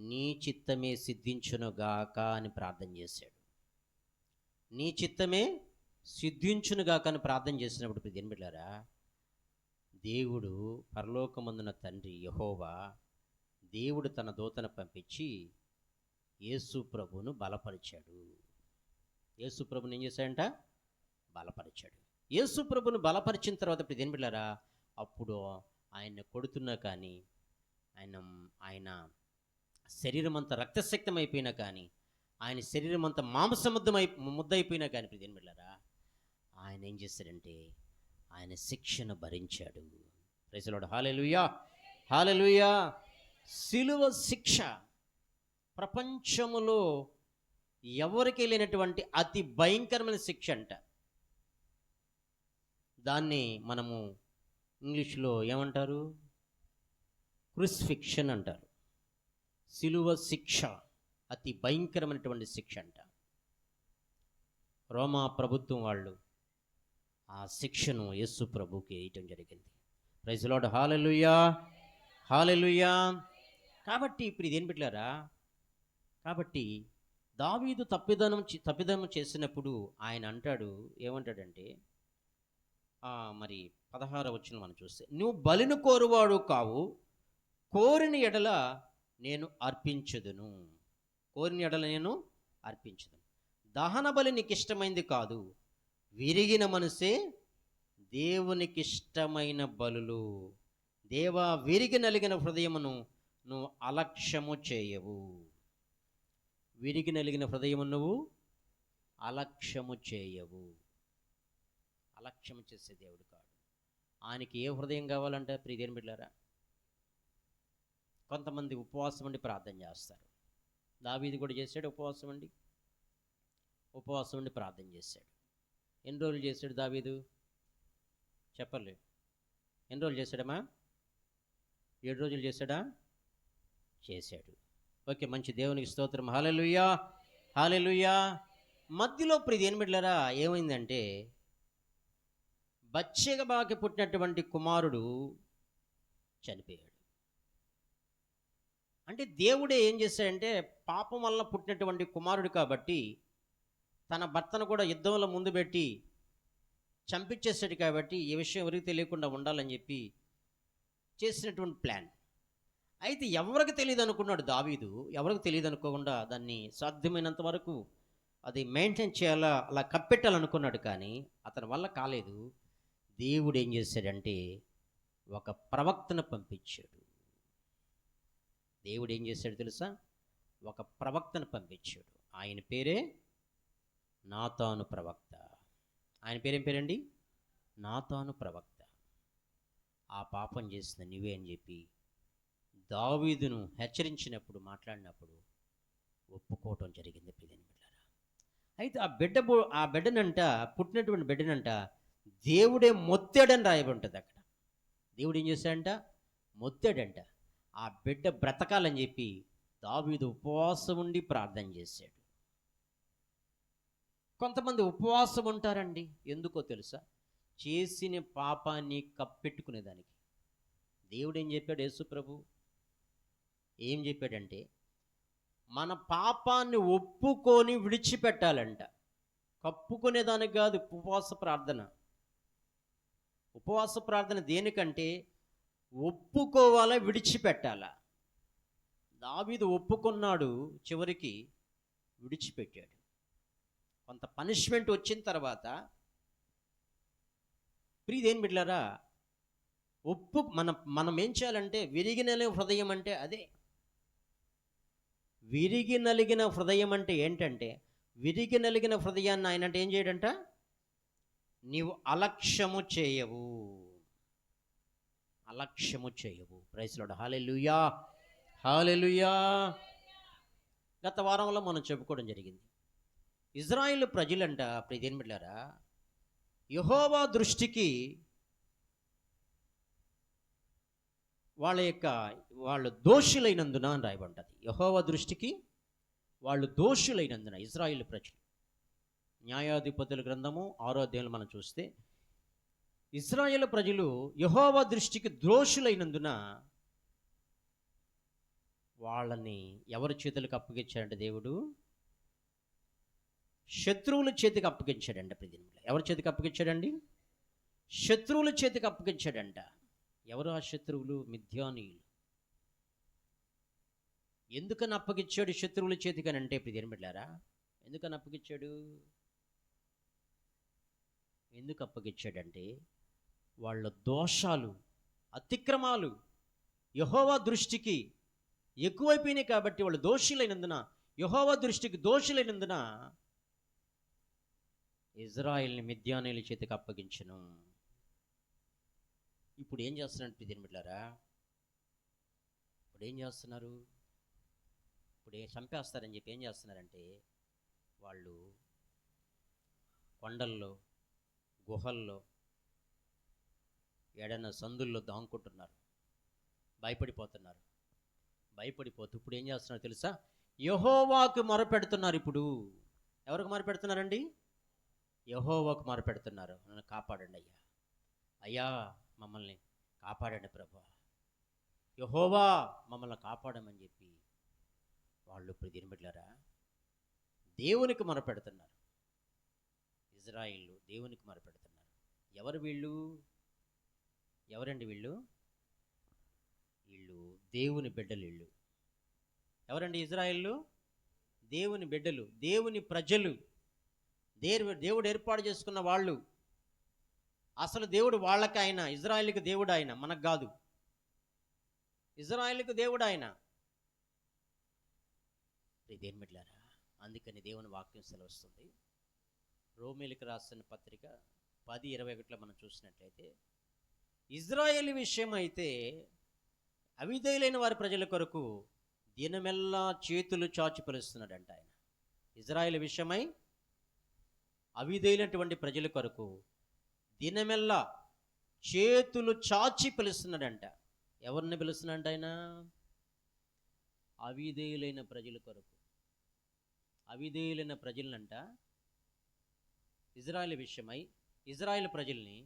నీ చిత్తమే సిద్ధించునుగాక అని ప్రార్థన చేశాడు. నీ చిత్తమే సిద్ధించునుగాక అని ప్రార్థన చేసినప్పుడు ప్రియమైన బిడ్డలారా, దేవుడు, పరలోకమందున తండ్రి యెహోవా దేవుడు తన దూతను పంపించి యేసు ప్రభువును బలపరిచాడు. యేసు ప్రభుని ఏం చేశాడంట? బలపరిచాడు. యేసు ప్రభుని బలపరిచిన తర్వాత ప్రియమైన బిడ్డలారా, అప్పుడు ఆయన కొడుతున్నా కానీ, ఆయన శరీరం అంతా రక్తశక్తం అయిపోయినా కానీ, ఆయన శరీరం అంతా ముద్దయిపోయినా కానీ ప్రియమైన బిడ్డలారా, ఆయన ఏం చేశాడంటే ఆయన శిక్షను భరించాడు. Praise the lord. Hallelujah, hallelujah. సిలువ శిక్ష ప్రపంచములో ఎవరికి లేనటువంటి అతి భయంకరమైన శిక్ష అంట. దాన్ని మనము ఇంగ్లీష్లో ఏమంటారు? క్రూసిఫిక్షన్ అంటారు. సిలువ శిక్ష. అతి భయంకరమైనటువంటి శిక్ష అంట. రోమా ప్రభుత్వం వాళ్ళు ఆ శిక్షను యేసు ప్రభుకి వేయటం జరిగింది. Praise the lord. Hallelujah, hallelujah. కాబట్టి ఇప్పుడు ఇదేం పెట్టారా, కాబట్టి దావీదు తప్పిదనం చేసినప్పుడు ఆయన అంటాడు, ఏమంటాడంటే మరి 16వ వచనం మనం చూస్తే, నువ్వు బలిని కోరువాడు కావు, కోరిన ఎడల నేను అర్పించదును. కోరిన ఎడల నేను అర్పించదును. దహన బలి నీకు ఇష్టమైంది కాదు, విరిగిన మనసే దేవునికి ఇష్టమైన బలులు. దేవా, విరిగి నలిగిన హృదయమును నువ్వు అలక్ష్యము చేయవు. విరిగి నలిగిన హృదయము నువ్వు అలక్ష్యము చేయవు. అలక్ష్యము చేసే దేవుడు కాడు. ఆయనకి ఏ హృదయం కావాలంటే ప్రియదేని బిడ్డలారా, కొంతమంది ఉపవాసం ఉండి ప్రార్థన చేస్తారు. దావీదు కూడా చేశాడు, ఉపవాసం ఉండి ప్రార్థన చేశాడు. ఎన్ని రోజులు చేశాడు దావీదు? చెప్పలేదు. ఎన్ని రోజులు చేశాడమ్మా? 7 రోజులు చేశాడా? చేశాడు. ఓకే, మంచి, దేవునికి స్తోత్రం. హల్లెలూయా, హల్లెలూయా. మధ్యలో ప్రియదేని బిడ్డలారా ఏమైందంటే, బత్షెబకి పుట్టినటువంటి కుమారుడు చనిపోయాడు. అంటే దేవుడే ఏం చేశాడంటే, పాపం వల్ల పుట్టినటువంటి కుమారుడు కాబట్టి తన భర్తను కూడా యుద్ధంలో ముందు పెట్టి చంపించేశాడు. కాబట్టి ఈ విషయం ఎవరికి తెలియకుండా ఉండాలని చెప్పి చేసినటువంటి ప్లాన్. అయితే ఎవరికి తెలియదు అనుకున్నాడు దావీదు. ఎవరికి తెలియదు అనుకోకుండా దాన్ని సాధ్యమైనంత వరకు అది మెయింటైన్ చేయాలా, అలా కప్పెట్టాలనుకున్నాడు. కానీ అతని వల్ల కాలేదు. దేవుడు ఏం చేశాడంటే ఒక ప్రవక్తను పంపించాడు. దేవుడు ఏం చేశాడు తెలుసా? ఒక ప్రవక్తను పంపించాడు. ఆయన పేరే నాతాను ప్రవక్త. ఆయన పేరేం పేరండి? నాతాను ప్రవక్త. ఆ పాపం చేసిన నీవే అని చెప్పి దావీదును హెచ్చరించినప్పుడు, మాట్లాడినప్పుడు ఒప్పుకోవటం జరిగింది. ప్రియమైన బిడ్డలారా, అయితే ఆ బిడ్డనంట, పుట్టినటువంటి బిడ్డనంట దేవుడే మొత్తాడని రాయబడి ఉంటుంది అక్కడ. దేవుడు ఏం చేశాడంట? మొత్తాడంట. ఆ బిడ్డ బ్రతకాలని చెప్పి దావీదు ఉపవాసం ఉండి ప్రార్థన చేశాడు. కొంతమంది ఉపవాసం ఉంటారండి, ఎందుకో తెలుసా? చేసిన పాపాన్ని కప్పెట్టుకునేదానికి. దేవుడు ఏం చెప్పాడు? యేసు ప్రభు ఏం చెప్పాడంటే, మన పాపాన్ని ఒప్పుకొని విడిచిపెట్టాలంట. కప్పుకునేదానికి కాదు ఉపవాస ప్రార్థన. ఉపవాస ప్రార్థన దేనికంటే ఒప్పుకోవాలా, విడిచిపెట్టాలా. దావీదు ఒప్పుకున్నాడు, చివరికి విడిచిపెట్టాడు. కొంత పనిష్మెంట్ వచ్చిన తర్వాత ప్రియదేని బిడ్డలారా, మనం ఏం చేయాలంటే, విరిగి నలిగిన హృదయం అంటే అదే. విరిగి నలిగిన హృదయం అంటే ఏంటంటే, విరిగి నలిగిన హృదయాన్ని ఆయన అంటే ఏం చేయడంట? నీవు అలక్ష్యము చేయవు, అలక్ష్యము చేయవు. Praise the lord. Hallelujah, hallelujah. గత వారంలో మనం చెప్పుకోవడం జరిగింది. ఇజ్రాయేలు ప్రజలంట ప్రియదేని బిడ్డలారా, యెహోవా దృష్టికి వాళ్ళు దోషులైనందున అని రాయబడ్డది. యెహోవా దృష్టికి వాళ్ళు దోషులైనందున ఇజ్రాయేలు ప్రజలు. న్యాయాధిపతుల గ్రంథము 6వ అధ్యాయంలో మనం చూస్తే, ఇజ్రాయేలు ప్రజలు యెహోవా దృష్టికి దోషులైనందున వాళ్ళని ఎవరి చేతులకు అప్పగించాడంటే దేవుడు? శత్రువుల చేతికి అప్పగించాడంట. ఎవరి చేతికి అప్పగించాడండి? శత్రువుల చేతికి అప్పగించాడంట. ఎవరు ఆ శత్రువులు? మిద్యానీయులు. ఎందుకని అప్పగించాడు శత్రువుల చేతికి అని అంటే ప్రియదేని బిడ్డలారా, ఎందుకని అప్పగించాడు? ఎందుకు అప్పగించాడంటే, వాళ్ళ దోషాలు, అతిక్రమాలు యెహోవా దృష్టికి ఎక్కువైపోయినాయి. కాబట్టి వాళ్ళు దోషులైనందున, యెహోవా దృష్టికి దోషులైనందున ఇజ్రాయెల్ని మిద్యానీయుల చేతికి అప్పగించను. ఇప్పుడు ఏం చేస్తున్నారు ప్రియదేని బిడ్డలారా? ఇప్పుడు ఏం చేస్తున్నారు? ఇప్పుడు చంపేస్తారని చెప్పి ఏం చేస్తున్నారంటే, వాళ్ళు కొండల్లో, గుహల్లో, ఏడైనా సందుల్లో దాంకుంటున్నారు. భయపడిపోతున్నారు. ఇప్పుడు ఏం చేస్తున్నారు తెలుసా? యెహోవాకు మొరపెడుతున్నారు. ఇప్పుడు ఎవరికి మొరపెడుతున్నారండి? యెహోవాకు మొరపెడుతున్నారు. నన్ను కాపాడండి అయ్యా, అయ్యా మమ్మల్ని కాపాడండి ప్రభా, యెహోవా మమ్మల్ని కాపాడమని చెప్పి వాళ్ళు ఇప్పుడు దినబిడ్లారా దేవునికి మొరపెడుతున్నారు. ఇజ్రాయిల్ దేవునికి మొరపెడుతున్నారు. ఎవరు వీళ్ళు? ఎవరండి వీళ్ళు? వీళ్ళు దేవుని బిడ్డలు. వీళ్ళు ఎవరండి? ఇజ్రాయిల్ దేవుని బిడ్డలు, దేవుని ప్రజలు, దేవుడు ఏర్పాటు చేసుకున్న వాళ్ళు. అసలు దేవుడు వాళ్ళకి ఆయన, ఇజ్రాయిల్కి దేవుడు ఆయన, మనకు కాదు. ఇజ్రాయిల్కి దేవుడు ఆయన. దేవుని బిడ్డలారా, అందుకని దేవుని వాక్యం సెలవుస్తుంది. రోమీలకు రాసిన పత్రిక 10:21 మనం చూసినట్లయితే, ఇజ్రాయేల్ విషయం అయితే అవిధేయులైన వారి ప్రజల కొరకు దినమెల్లా చేతులు చాచి పిలుస్తున్నాడంట ఆయన. ఇజ్రాయేల్ విషయమై అవిధేయులైనటువంటి ప్రజల కొరకు దినమెల్లా చేతులు చాచి పిలుస్తున్నాడంట. ఎవరిని పిలుస్తున్నాడంట ఆయన? అవిధేయులైన ప్రజల కొరకు. అవిధేయులైన ప్రజలనంట ఇజ్రాయేల్ విషయమై ఇజ్రాయేల్ ప్రజల్ని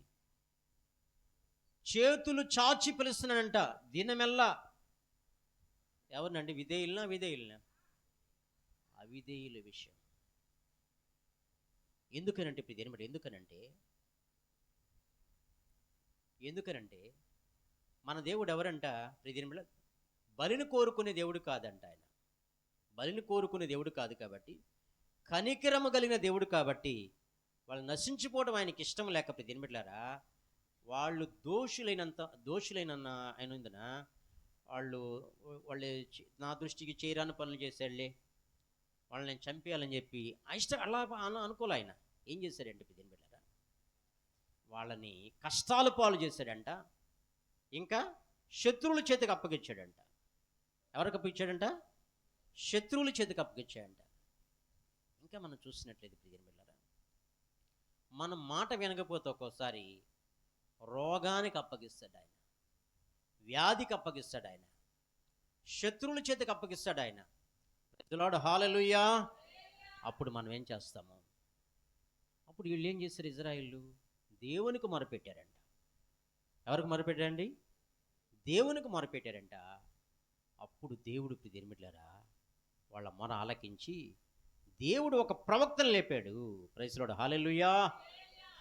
చేతులు చాచి పిలుస్తున్నాడంట దినమెల్లా. ఎవరినండి? విధేయులనా? అవిధేయుల విషయం. ఎందుకనంటే ఇప్పుడు దేనిబట్టి ఎందుకనంటే మన దేవుడు ఎవరంట? ప్రతిదిన బలిని కోరుకునే దేవుడు కాదంట ఆయన. బలిని కోరుకునే దేవుడు కాదు కాబట్టి, కనికరము కలిగిన దేవుడు కాబట్టి, వాళ్ళు నశించిపోవడం ఆయనకి ఇష్టం లేక ప్రతిదినబిడ్లారా వాళ్ళు దోషులైన ఆయన ఉందన వాళ్ళు నా దృష్టికి చేయరాని పనులు చేశాడులే, వాళ్ళని నేను చంపేయాలని చెప్పి ఇష్టం అలా అనుకోలే. ఆయన ఏం చేశాడంటే ప్రతిదినబిడ్లారా వాళ్ళని కష్టాల పాలు చేశాడంట. ఇంకా శత్రువుల చేతికి అప్పగించాడంట. ఎవరికి అప్పగించాడంట? శత్రువుల చేతికి అప్పగించాడంట. ఇంకా మనం చూసినట్లయితే ప్రియమిళ్ళరా, మనం మాట వినకపోతే ఒక్కోసారి రోగానికి అప్పగిస్తాడు ఆయన, వ్యాధికి అప్పగిస్తాడు ఆయన, శత్రువుల చేతికి అప్పగిస్తాడు ఆయన. లార్డ్ హల్లెలూయా. అప్పుడు మనం ఏం చేస్తాము? అప్పుడు వీళ్ళు ఏం చేశారు? ఇజ్రాయిల్ దేవునికి మొరపెట్టారంట. ఎవరికి మొరపెట్టారండి? దేవునికి మొరపెట్టారంట. అప్పుడు దేవుడు ప్రియమిళ్ళరా వాళ్ళ మొర ఆలకించి దేవుడు ఒక ప్రవక్తను లేపాడు. ప్రైజ్ లార్డ్ హల్లెలూయా,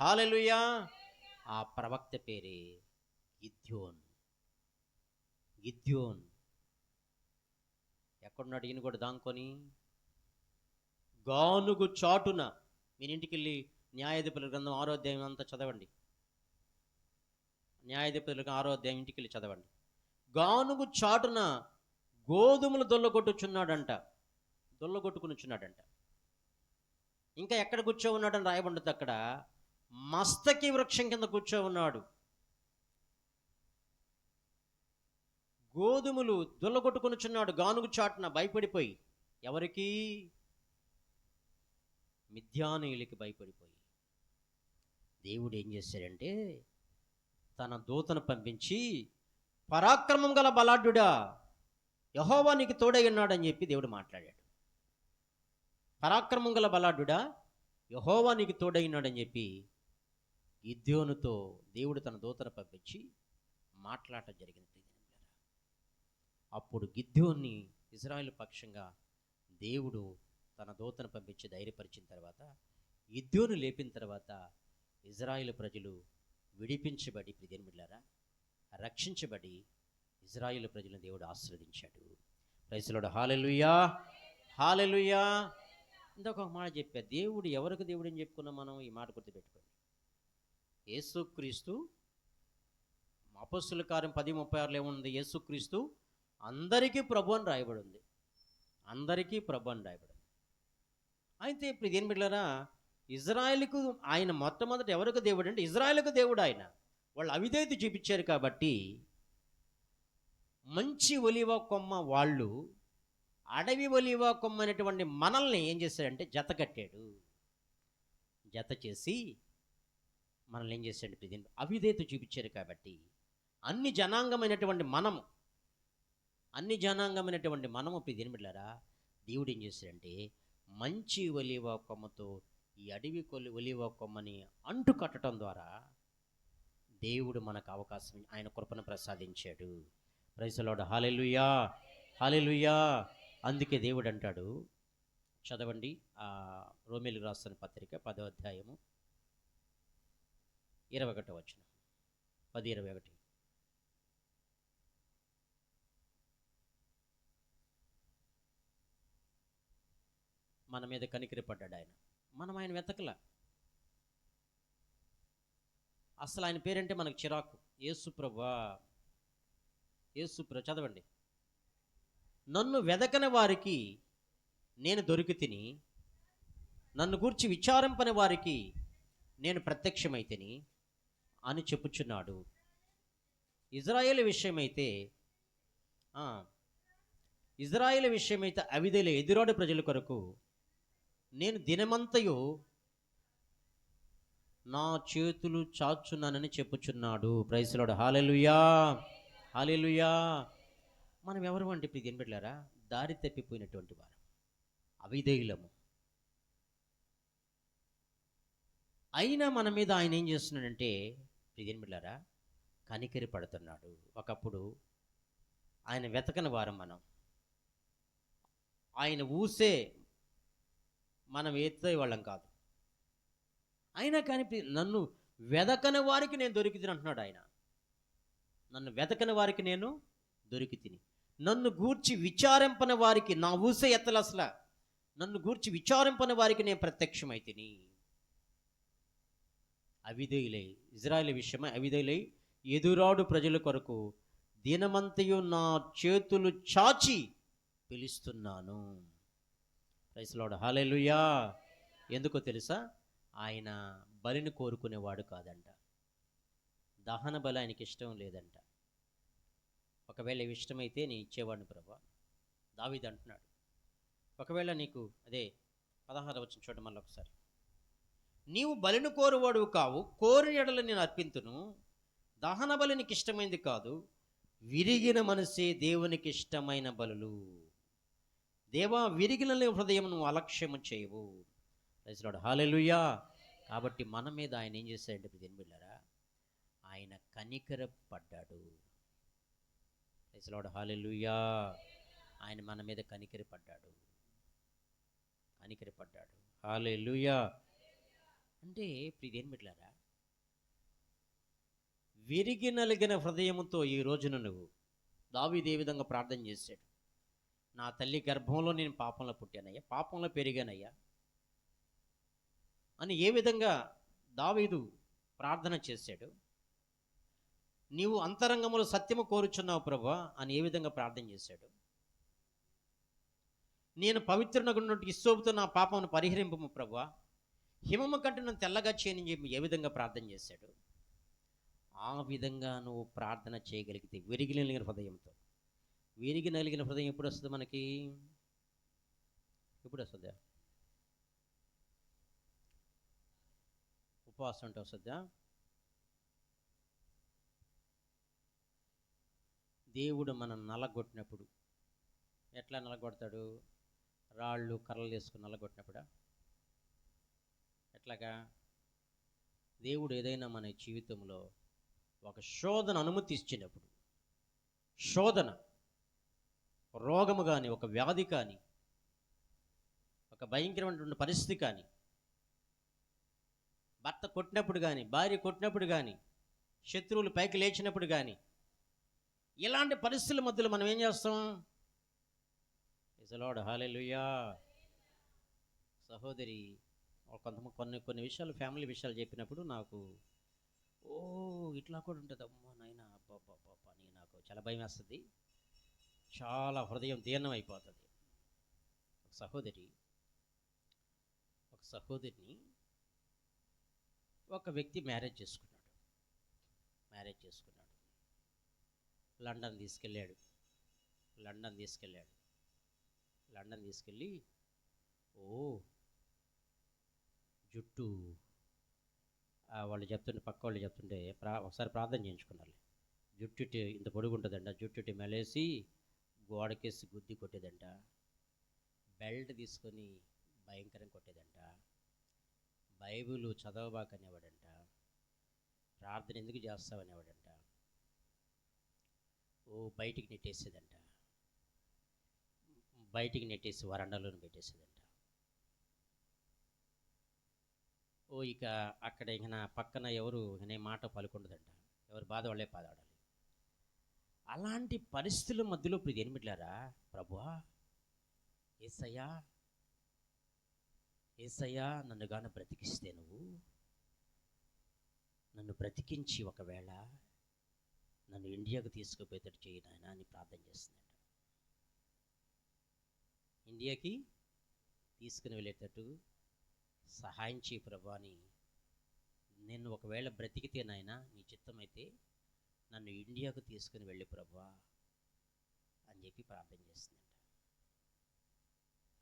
హల్లెలూయా. ఆ ప్రవక్త పేరే గిద్యోన్. ఎక్కడున్నాడు ఈయన కూడా? దాంకొని గానుగు చాటున. మీరు ఇంటికి వెళ్ళి న్యాయాధిపతుల గ్రంథం 6వ అధ్యాయం అంతా చదవండి. న్యాయాధిపతుల 6వ అధ్యాయం ఇంటికి వెళ్ళి చదవండి. గానుగు చాటున గోధుమలు దొల్లగొట్టుకునిచున్నాడంట. ఇంకా ఎక్కడ కూర్చో ఉన్నాడని రాయబడ్డది అక్కడ, మస్తకి వృక్షం కింద కూర్చో ఉన్నాడు. గోధుమలు దొల్లగొట్టుకునిచున్నాడు గానుగు చాటున భయపడిపోయి. ఎవరికి? మిద్యానీయులకి భయపడిపోయి. దేవుడు ఏం చేశాడంటే తన దూతను పంపించి, పరాక్రమం గల బలాఢ్యుడా యెహోవా నీకు తోడై ఉన్నాడని చెప్పి దేవుడు మాట్లాడాడు. పరాక్రమం గల బలాఢ్యుడా యెహోవా నీకు తోడై ఉన్నాడని చెప్పి గిద్యోనుతో దేవుడు తన దూతను పంపించి మాట్లాడటం జరిగింది. అప్పుడు గిద్యోన్ని ఇజ్రాయేల్ పక్షంగా దేవుడు తన దూతను పంపించి ధైర్యపరిచిన తర్వాత, గిద్యోను లేపిన తర్వాత ఇజ్రాయేల్ ప్రజలు విడిపించబడి ప్రియమిళ్ళారా రక్షించబడి ఇజ్రాయేల్ ప్రజలను దేవుడు ఆశీర్వదించాడు. ప్రైజ్ లార్డ్ హల్లెలూయా, హల్లెలూయా. ఇంకొక మాట చెప్పా, దేవుడు ఎవరికి దేవుడు అని చెప్పుకున్నాం మనం? ఈ మాట గుర్తుపెట్టుకోండి. యేసుక్రీస్తు. అపొస్తలుల కార్యం 10:36 ఏముంది? యేసుక్రీస్తు అందరికీ ప్రభు అని రాయబడి ఉంది. అందరికీ ప్రభు అని రాయబడి ఉంది. అయితే ఇప్పుడు ఇదేం బిడ్డలారా, ఇజ్రాయేలుకు ఆయన మొట్టమొదటి ఎవరికి దేవుడు అంటే ఇజ్రాయేలుకు దేవుడు ఆయన. వాళ్ళు అవిధేయత చూపించారు కాబట్టి మంచి ఒలివ కొమ్మ వాళ్ళు అడవి ఒలివ కొమ్మ అనేటువంటి మనల్ని ఏం చేశాడంటే జత కట్టాడు. జత చేసి మనల్ని ఏం చేశాడంటే దీన్ని అవిధేయత చూపించారు కాబట్టి అన్ని జనాంగమైనటువంటి మనము దీని బిడ్డలారా దేవుడు ఏం చేశాడంటే మంచి ఒలీవ కొమ్మతో ఈ అడవి ఒలీవ కొమ్మని అంటు కట్టడం ద్వారా దేవుడు మనకు అవకాశం, ఆయన కృపను ప్రసాదించాడు. Praise the lord. Hallelujah, hallelujah. అందుకే దేవుడు అంటాడు, చదవండి రోమీయులకు రాసిన పత్రిక 10వ అధ్యాయము 21వ వచనం, 10:21. మన మీద కనికరపడ్డాడు ఆయన, మనం ఆయన వెతకలా. అసలు ఆయన పేరంటే మనకు చిరాకు. యేసు ప్రభువా, యేసు ప్రభు. చదవండి, నన్ను వెదకని వారికి నేను దొరికి తిని, నన్ను గూర్చి విచారింపని వారికి నేను ప్రత్యక్షమైతిని అని చెప్పుచున్నాడు. ఇజ్రాయేల్ విషయమైతే అవిధేయుల ఎదురాడు ప్రజల కొరకు నేను దినమంతయు నా చేతులు చాచున్నానని చెప్పుచున్నాడు. Praise the lord. Hallelujah, hallelujah. మనం ఎవరు అంటే ఇప్పుడు ఏం పెట్టారా, దారి తప్పిపోయినటువంటి వారు, అవిధేయులము. అయినా మన మీద ఆయన ఏం చేస్తున్నాడంటే ఇదేం పెట్టారా, కనికరి పడుతున్నాడు. ఒకప్పుడు ఆయన వెతకని వారం మనం, ఆయన ఊసే మనం ఎత్తే వాళ్ళం కాదు. అయినా కానీ నన్ను వెదకని వారికి నేను దొరికితిని అంటున్నాడు ఆయన. నన్ను వెతకని వారికి నేను దొరికి తిని, నన్ను గూర్చి విచారింపని వారికి, నా ఊసే ఎత్తలు అసలు, నన్ను గూర్చి విచారింపని వారికి నేను ప్రత్యక్షమైతిని. అవిధేయులై, ఇజ్రాయేల్ విషయమై అవిధేయులై ఎదురాడు ప్రజల కొరకు దినమంతయు నా చేతులు చాచి పిలుస్తున్నాను. Praise the lord. హల్లెలూయా. ఎందుకో తెలుసా, ఆయన బలిని కోరుకునేవాడు కాదంట. దహన బలి ఆయనకి ఇష్టం లేదంట. ఒకవేళ ఇష్టమైతే నేను ఇచ్చేవాడిని ప్రభా. దావీదు అంటున్నాడు, ఒకవేళ నీకు అదే 16వ వచనం చూడండి మళ్ళీ ఒకసారి, నీవు బలిని కోరువాడు కావు, కోరిన ఎడల నేను అర్పింతును, దహన బలి నీకు ఇష్టమైంది కాదు, విరిగిన మనసే దేవునికి ఇష్టమైన బలులు. దేవా, విరిగిన హృదయం నువ్వు అలక్ష్యము చేయవు. Praise the lord. హల్లెలూయా. కాబట్టి మన మీద ఆయన ఏం చేశాడంటే ఇప్పుడు బిడ్డలారా, ఆయన కనికర పడ్డాడు. Praise the lord. హల్లెలూయా. ఆయన మన మీద కనికర పడ్డాడు, కనికర పడ్డాడు. హల్లెలూయా. అంటే ఇప్పుడు బిడ్డలారా, విరిగి నలిగిన హృదయంతో ఈ రోజున నువ్వు, దావీదు ఏ విధంగా ప్రార్థన చేశాడు, నా తల్లి గర్భంలో నేను పాపంలో పుట్టానయ్యా, పాపంలో పెరిగానయ్యా అని ఏ విధంగా దావీదు ప్రార్థన చేశాడు. నీవు అంతరంగములో సత్యము కోరుచున్నావు ప్రభువా అని ఏ విధంగా ప్రార్థన చేశాడు. నేను పవిత్రనగున్నట్టు ఇస్సోపుతో నా పాపమును పరిహరింపము ప్రభువా, హిమము కంటే నన్ను తెల్లగా చేయని చెప్పి ఏ విధంగా ప్రార్థన చేశాడు. ఆ విధంగా నువ్వు ప్రార్థన చేయగలిగితే విరిగి నలిగిన హృదయంతో. విరిగి నలిగిన హృదయం ఎప్పుడు వస్తుంది మనకి? ఎప్పుడు వస్తుందా? ఉపవాసం అంటే వస్తుందా? దేవుడు మనం నలగొట్టినప్పుడు. ఎట్లా నలగొడతాడు? రాళ్ళు కర్రలు వేసుకుని నలగొట్టినప్పుడా? ఎట్లాగా? దేవుడు ఏదైనా మన జీవితంలో ఒక శోధన అనుమతి ఇచ్చినప్పుడు, శోధన, రోగము కానీ, ఒక వ్యాధి కానీ, ఒక భయంకరమైనటువంటి పరిస్థితి కానీ, భర్త కొట్టినప్పుడు కానీ, భార్య కొట్టినప్పుడు కానీ, శత్రువులు పైకి లేచినప్పుడు కానీ, ఇలాంటి పరిస్థితుల మధ్యలో మనం ఏం చేస్తాం? Praise the lord. హల్లెలూయా. సహోదరి కొన్ని విషయాలు, ఫ్యామిలీ విషయాలు చెప్పినప్పుడు నాకు ఇట్లా కూడా ఉంటుంది, అమ్మా నాయన, అబ్బాబ్బాబ్బా అని నాకు చాలా భయం వేస్తుంది, చాలా హృదయం దీర్ణం అయిపోతుంది. ఒక సహోదరిని ఒక వ్యక్తి మ్యారేజ్ చేసుకున్నాడు. లండన్ తీసుకెళ్ళి జుట్టు వాళ్ళు చెప్తుంటే, పక్క వాళ్ళు చెప్తుంటే ఒకసారి ప్రార్థన చేయించుకున్నారు. జుట్టు ఇంత పొడుగు ఉంటుందంట, జుట్టు మెలేసి గోడకేసి గుద్ది కొట్టేదంట, బెల్ట్ తీసుకొని భయంకరంగా కొట్టేదంట. బైబిల్ చదవబాకనేవాడంట. ప్రార్థన ఎందుకు చేస్తావనేవాడంట. బయటికి నెట్టేసేదంట. బయటికి నెట్టేసి వరండాలోనే పెట్టేసేదంట. ఇక అక్కడ ఇక నా పక్కన ఎవరు అనే మాట పలుకుండదంట. ఎవరు బాధ వాళ్ళే బాధపడాలి. అలాంటి పరిస్థితుల మధ్యలో ఇప్పుడు ఎనిమిట్లారా, ప్రభువా యేసయ్యా యేసయ్యా నన్ను గాన బ్రతికిస్తే, నన్ను బ్రతికించి ఒకవేళ నన్ను ఇండియాకు తీసుకుపోయేటట్టు చేయి నాయనా అని ప్రార్థన చేస్తుందంట. ఇండియాకి తీసుకుని వెళ్ళేటట్టు సహాయం చేయి ప్రభువా అని, నేను ఒకవేళ బ్రతికితే నాయనా నీ చిత్తమైతే నన్ను ఇండియాకు తీసుకుని వెళ్ళి ప్రభువా అని చెప్పి ప్రార్థన చేస్తుందంట.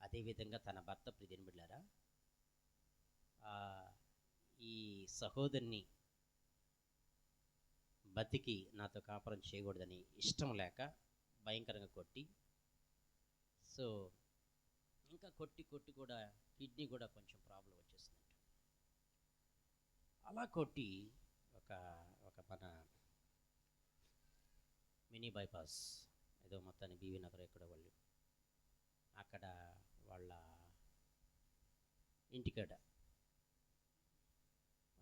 అదేవిధంగా తన భర్త ప్రియని బిడ్డారా, ఈ సహోదరిని బతికి నాతో కాపురం చేయకూడదని ఇష్టం లేక భయంకరంగా కొట్టి, సో ఇంకా కొట్టి కొట్టి కూడా కిడ్నీ కూడా కొంచెం ప్రాబ్లం వచ్చేసిందంట. అలా కొట్టి ఒక మన మినీ బైపాస్ ఏదో మొత్తాన్ని బీవీ నగర్ ఎక్కడ వాళ్ళు అక్కడ వాళ్ళ ఇంటికాడ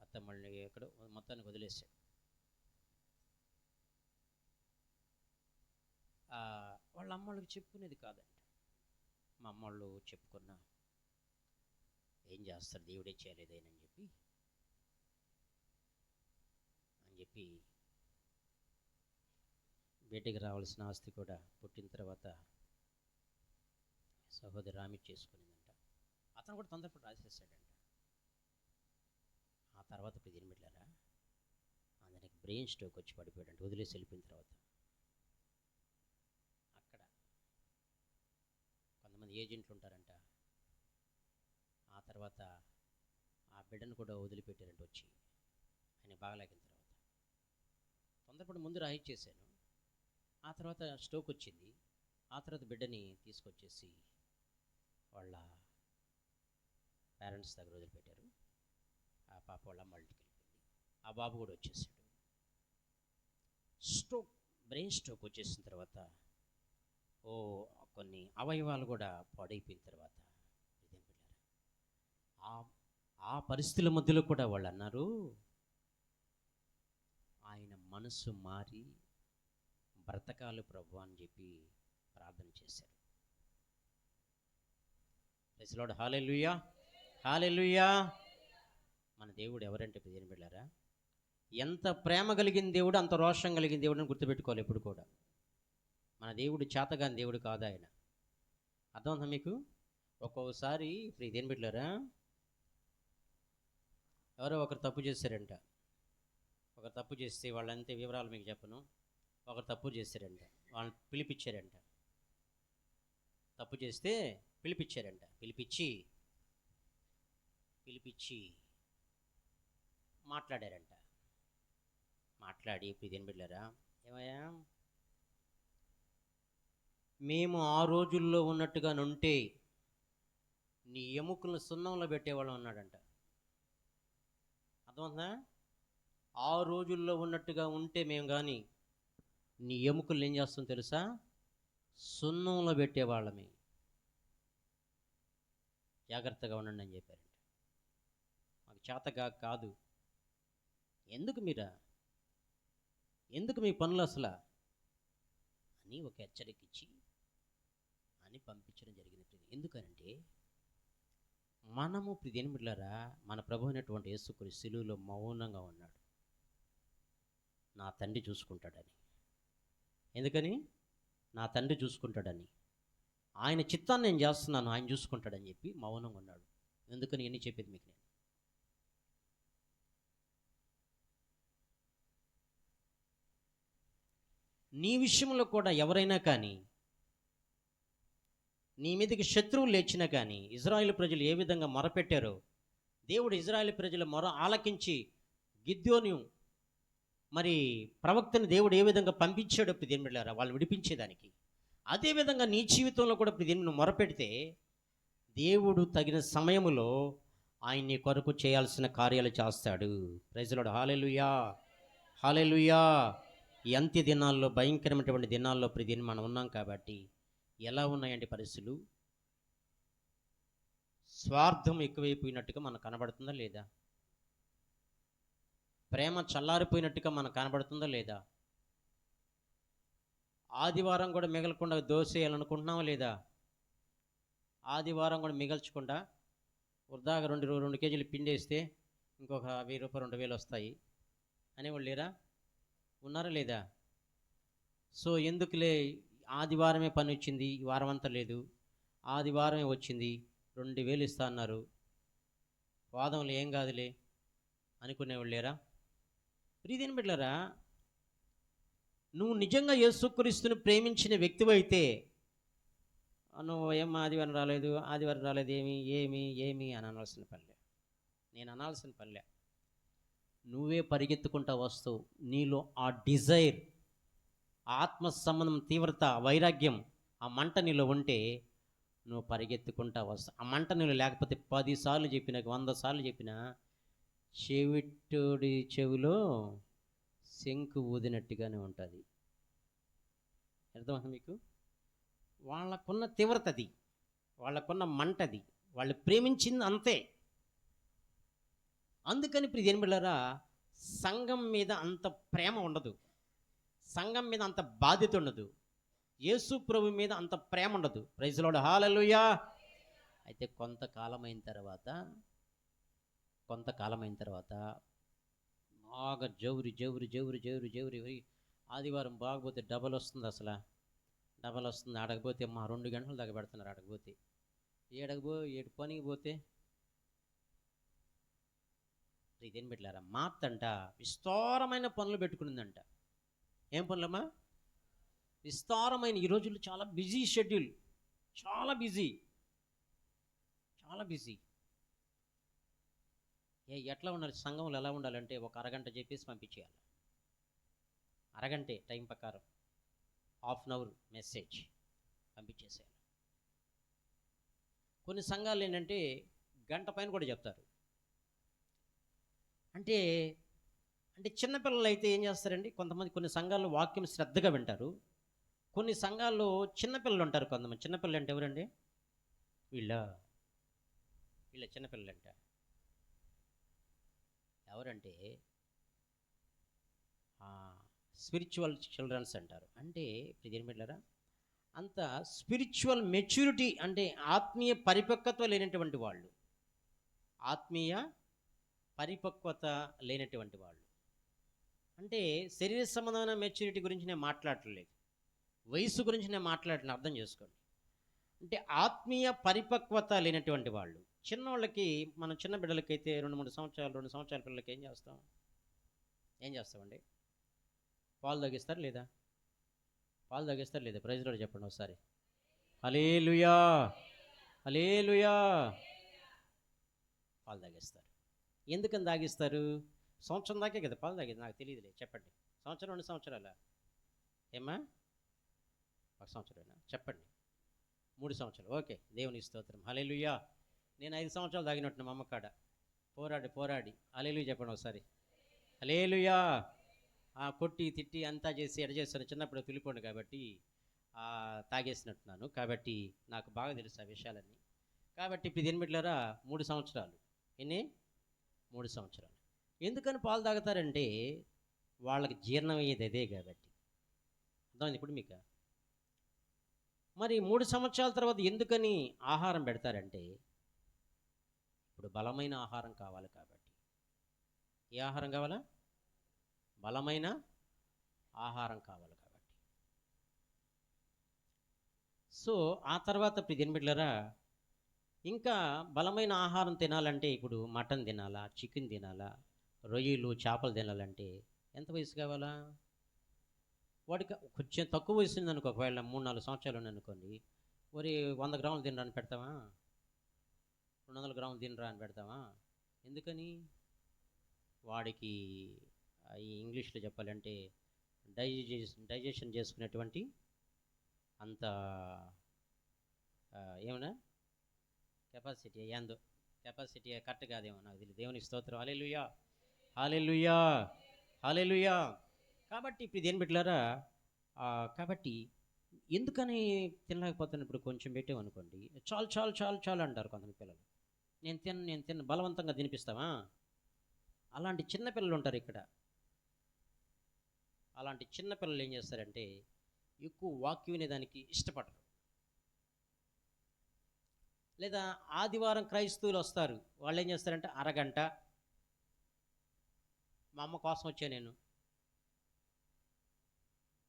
అత్తమ్మల్ని ఎక్కడో మొత్తానికి వదిలేసాడు. వాళ్ళ అమ్మళ్ళకి చెప్పుకునేది కాదంట. మా అమ్మళ్ళు చెప్పుకున్నా ఏం చేస్తారు, దేవుడే చేయలేదేనని చెప్పి బిడ్డకి రావాల్సిన ఆస్తి కూడా పుట్టిన తర్వాత సహోదరి రామి చేసుకునిందంట. అతను కూడా తొందరపడి రాసేసాడంట. ఆ తర్వాత ఇప్పుడు తినిమిట్లారా అందునికి బ్రెయిన్ స్ట్రోక్ వచ్చి పడిపోయాడంట. వదిలేసి వెళ్ళిపోయిన తర్వాత అక్కడ కొంతమంది ఏజెంట్లు ఉంటారంట. ఆ తర్వాత ఆ బిడ్డను కూడా వదిలిపెట్టారంట. వచ్చి ఆయన బాగలేకిన తర్వాత తొందరపడి ముందు రాయిచ్చేసాను. ఆ తర్వాత స్ట్రోక్ వచ్చింది. ఆ తర్వాత బిడ్డని తీసుకొచ్చేసి వాళ్ళ పేరెంట్స్ దగ్గర వదిలిపెట్టారు. ఆ పాప వాళ్ళ అమ్మ ఇంటికి వెళ్ళిపోయింది. ఆ బాబు కూడా వచ్చేసాడు. బ్రెయిన్ స్ట్రోక్ వచ్చేసిన తర్వాత కొన్ని అవయవాలు కూడా పాడైపోయిన తర్వాత ఇదేం పిల్లరా, ఆ పరిస్థితుల మధ్యలో కూడా వాళ్ళు అన్నారు, ఆయన మనసు మారి బ్రతకాలు ప్రభు అని చెప్పి ప్రార్థన చేశారు. Praise the lord. Hallelujah, hallelujah. మన దేవుడు ఎవరంటే ప్రియమైన బిడ్డలారా, ఎంత ప్రేమ కలిగిన దేవుడు, అంత రోషం కలిగిన దేవుడు అని గుర్తుపెట్టుకోవాలి ఎప్పుడు కూడా. మన దేవుడు చేతగాని దేవుడు కాదు ఆయన. అర్థమవుతుందా మీకు? ఒక్కొక్కసారి ప్రియమైన బిడ్డలారా, ఎవరో ఒకరు తప్పు చేశారంట. ఒకరు తప్పు చేస్తే వాళ్ళంతే వివరాలు మీకు చెప్పను. ఒకరు తప్పు చేశారంట, వాళ్ళని పిలిపించారంట. తప్పు చేస్తే పిలిపించారంట. పిలిపించి మాట్లాడారంట. మాట్లాడి ఇప్పుడు ఇదేం బిడ్డారా, ఏమయ్యా మేము ఆ రోజుల్లో ఉన్నట్టుగా నుంటే నీ ఎముకలను సున్నంలో పెట్టేవాళ్ళం అన్నాడంట. అర్థమవుతుందా? ఆ రోజుల్లో ఉన్నట్టుగా ఉంటే మేము కానీ నీ ఎముకలు ఏం చేస్తాం తెలుసా, సున్నంలో పెట్టేవాళ్ళమే. జాగ్రత్తగా ఉండండి అని చెప్పారంట. మాకు చేతగా కాదు, ఎందుకు మీ పనులు అసలు అని ఒక హెచ్చరిక ఇచ్చి అని పంపించడం జరిగింది. ఎందుకనంటే మనము ప్రియమిట్లారా, మన ప్రభు అయినటువంటి యేసుక్రీస్తు శిలువలో మౌనంగా ఉన్నాడు, నా తండ్రి చూసుకుంటాడని. ఎందుకని? నా తండ్రి చూసుకుంటాడని. ఆయన చిత్తాన్ని నేను చేస్తున్నాను, ఆయన చూసుకుంటాడని చెప్పి మౌనంగా ఉన్నాడు. ఎందుకని ఎన్ని చెప్పేది మీకు నేను. నీ విషయంలో కూడా ఎవరైనా కానీ, నీ మీదకి శత్రువులు లేచినా కానీ, ఇజ్రాయేల్ ప్రజలు ఏ విధంగా మొరపెట్టారో, దేవుడు ఇజ్రాయేల్ ప్రజల మొర ఆలకించి గిద్యోను మరి ప్రవక్తని దేవుడు ఏ విధంగా పంపించాడో ప్రియమిట్లారా వాళ్ళు విడిపించేదానికి, అదేవిధంగా నీ జీవితంలో కూడా ప్రియను మొరపెడితే దేవుడు తగిన సమయములో ఆయన నీ కొరకు చేయాల్సిన కార్యాలు చేస్తాడు. Praise lord. Hallelujah, hallelujah. ఈ అంత్య దినాల్లో, భయంకరమైనటువంటి దినాల్లో ప్రతిదిన మనం ఉన్నాం కాబట్టి ఎలా ఉన్నాయండి పరిస్థితులు? స్వార్థం ఎక్కువైపోయినట్టుగా మనకు కనబడుతుందా లేదా? ప్రేమ చల్లారిపోయినట్టుగా మనకు కనబడుతుందా లేదా? ఆదివారం కూడా మిగలకుండా దోసేయాలనుకుంటున్నామా లేదా? ఆదివారం కూడా మిగల్చకుండా వృధాగా 2 కేజీలు పిండి వేస్తే ఇంకొక 1000 రూపాయలు 2000 వస్తాయి అనేవాళ్ళు లేరా? ఉన్నారా లేదా? సో ఎందుకులే, ఆదివారమే పని వచ్చింది, ఈ వారం అంతా లేదు, ఆదివారమే వచ్చింది 2000 ఇస్తా అన్నారు, వాదంలో ఏం కాదులే అనుకునేవాళ్ళు లేరా? ప్రియదేని బిడ్డలారా, నువ్వు నిజంగా యేసుక్రీస్తుని ప్రేమించిన వ్యక్తివైతే నువ్వు ఏం ఆదివారం రాలేదు, ఆదివారం రాలేదు, ఏమి ఏమి ఏమి అని అనాల్సిన పనిలే, నేను అనాల్సిన పనిలే. నువ్వే పరిగెత్తుకుంటా వస్తావు. నీలో ఆ డిజైర్, ఆత్మ సంబంధం, తీవ్రత, వైరాగ్యం, ఆ మంట నీలో ఉంటే నువ్వు పరిగెత్తుకుంటా వస్తావు. ఆ మంట నీలో లేకపోతే 10 సార్లు చెప్పినా, 100 సార్లు చెప్పినా చెవిటోడి చెవిలో శంకు ఊదినట్టుగానే ఉంటుంది. అర్థమవుతుంది మీకు? వాళ్ళకున్న తీవ్రత అది, వాళ్ళకున్న మంట అది, వాళ్ళు ప్రేమించింది అంతే. అందుకని ప్రియదేని బిడ్డలారా, సంఘం మీద అంత ప్రేమ ఉండదు, సంఘం మీద అంత బాధ్యత ఉండదు, యేసు ప్రభు మీద అంత ప్రేమ ఉండదు. Praise lord. హల్లెలూయా. అయితే కొంతకాలం అయిన తర్వాత బాగా జౌరి జౌరి జౌరి జౌరి జౌరి ఆదివారం బాగపోతే డబల్ వస్తుంది. అసలు డబల్ వస్తుంది. ఆడకపోతే మా 2 గంటలు దాకా పెడుతున్నారు. ఆడకపోతే ఏడు పనికి పోతే ఇదేం పెట్టారా, మార్తంట విస్తారమైన పనులు పెట్టుకునిందంట. ఏం పనులమ్మా? విస్తారమైన. ఈ రోజుల్లో చాలా బిజీ షెడ్యూల్, చాలా బిజీ, చాలా బిజీ. ఎట్లా ఉండాలి సంఘంలో? ఎలా ఉండాలంటే ఒక అరగంట చెప్పేసి పంపించేయాలి. అరగంటే టైం ప్రకారం ½ అన్ అవర్ మెసేజ్ పంపించేసేయాలి. కొన్ని సంఘాలు ఏంటంటే గంట పైన కూడా చెప్తారు. అంటే చిన్నపిల్లలు అయితే ఏం చేస్తారండి, కొంతమంది కొన్ని సంఘాల్లో వాక్యం శ్రద్ధగా వింటారు. కొన్ని సంఘాల్లో చిన్నపిల్లలు ఉంటారు. కొంతమంది చిన్నపిల్లలు అంటే ఎవరండి? వీళ్ళ చిన్నపిల్లలు అంటే ఎవరంటే స్పిరిచువల్ చిల్డ్రన్స్ అంటారు. అంటే ఇప్పుడు బిడ్డలారా, అంత స్పిరిచువల్ మెచ్యూరిటీ అంటే ఆత్మీయ పరిపక్వత లేనటువంటి వాళ్ళు, ఆత్మీయ పరిపక్వత లేనటువంటి వాళ్ళు. అంటే శరీర సంబంధమైన మెచ్యూరిటీ గురించి నేను మాట్లాడట్లేదు, వయసు గురించి నేను మాట్లాడలేను, అర్థం చేసుకోండి. అంటే ఆత్మీయ పరిపక్వత లేనటువంటి వాళ్ళు, చిన్నవాళ్ళకి, మన చిన్న బిడ్డలకైతే 2 సంవత్సరాల పిల్లలకి ఏం చేస్తామండి? పాలు తాగిస్తారు లేదా? ప్రైజ్ లార్డ్ చెప్పండి ఒకసారి. హల్లెలూయా, హల్లెలూయా. పాలు తాగిస్తారు. ఎందుకని తాగిస్తారు? సంవత్సరం దాకే కదా పాలు తాగేది. నాకు తెలియదులే, చెప్పండి. 2 సంవత్సరాల ఏమ్మా? 1 సంవత్సరమేనా? చెప్పండి. 3 సంవత్సరాలు. ఓకే, దేవుని స్తోత్రం. హల్లెలూయా. నేను 5 సంవత్సరాలు తాగినట్టు మా అమ్మకాడ పోరాడి హల్లెలూయా చెప్పండి ఒకసారి. హల్లెలూయా. కొట్టి తిట్టి అంతా చేసి చేస్తాను. చిన్నప్పుడు పిలిపోండి కాబట్టి తాగేసినట్టున్నాను, కాబట్టి నాకు బాగా తెలుసు ఆ విషయాలన్నీ. కాబట్టి ఇప్పుడు ఎనిమిదిలరా 3 సంవత్సరాలు. ఎన్ని? 3 సంవత్సరాలు. ఎందుకని పాలు తాగుతారంటే వాళ్ళకి జీర్ణం అయ్యేది అదే కాబట్టి. అర్థమైంది ఇప్పుడు మీకు? మరి 3 సంవత్సరాల తర్వాత ఎందుకని ఆహారం పెడతారంటే ఇప్పుడు బలమైన ఆహారం కావాలి కాబట్టి. ఏ ఆహారం కావాలా? బలమైన ఆహారం కావాలి కాబట్టి. సో ఆ తర్వాత ఇప్పుడు బిడ్డలారా, ఇంకా బలమైన ఆహారం తినాలంటే ఇప్పుడు మటన్ తినాలా, చికెన్ తినాలా, రొయ్యలు, చేపలు తినాలంటే ఎంత వయసు కావాలా? వాడికి కొంచెం తక్కువ వయసు ఉందనుకో, ఒకవేళ 3-4 సంవత్సరాలు ఉందనుకోండి, మరి 100 గ్రాములు తినరా అని పెడతావా? 200 గ్రాములు తినరా అని పెడతావా? ఎందుకని? వాడికి ఈ ఇంగ్లీష్లో చెప్పాలంటే డైజెషన్ చేసుకునేటువంటి అంత ఏమన్నా కెపాసిటీ ఏందో కెపాసిటీ కరెక్ట్ కాదేమో నాకు తెలియదు. దేవునికి స్తోత్రం. హల్లెలూయా, హల్లెలూయా, హల్లెలూయా. కాబట్టి ఇప్పుడు దేని బిడ్డలారా, కాబట్టి ఎందుకని తినలేకపోతాను? ఇప్పుడు కొంచెం పెట్టామనుకోండి, చాలు చాలు చాలు చాలు అంటారు కొంతమంది పిల్లలు. నేను తిన్న బలవంతంగా తినిపిస్తావా? అలాంటి చిన్న పిల్లలు ఉంటారు ఇక్కడ. అలాంటి చిన్న పిల్లలు ఏం చేస్తారంటే ఎక్కువ వాక్యం వినేదానికి ఇష్టపడరు. లేదా ఆదివారం క్రైస్తవులు వస్తారు, వాళ్ళు ఏం చేస్తారంటే అరగంట, మా అమ్మ కోసం వచ్చా నేను,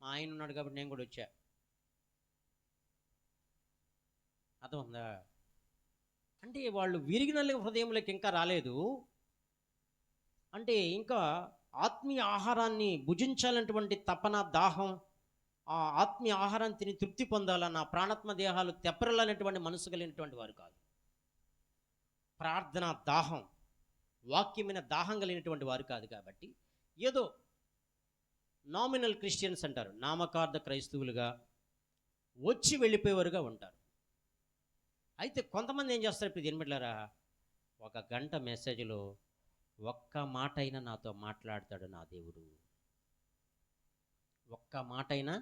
మా ఆయన ఉన్నాడు కాబట్టి నేను కూడా వచ్చా, అర్థం ఉందా? అంటే వాళ్ళు విరిగిన హృదయంలోకి ఇంకా రాలేదు. అంటే ఇంకా ఆత్మీయ ఆహారాన్ని భుజించాలన్నటువంటి తపన, దాహం, ఆ ఆత్మీయ ఆహారాన్ని తిని తృప్తి పొందాలన్న ప్రాణాత్మ దేహాలు తెప్పరలనేటువంటి మనసు కలిగినటువంటి వారు కాదు. ప్రార్థన దాహం, వాక్యమైన దాహం కలిగినటువంటి వారు కాదు. కాబట్టి ఏదో నామినల్ క్రిస్టియన్స్ అంటారు, నామకార్థ క్రైస్తవులుగా వచ్చి వెళ్ళిపోయేవారుగా ఉంటారు. అయితే కొంతమంది ఏం చేస్తారు? ఇప్పుడు ఎనిమిదిలారా, ఒక గంట మెసేజ్లో ఒక్క మాట అయినా నాతో మాట్లాడతాడు నా దేవుడు, ఒక్క మాట అయినా,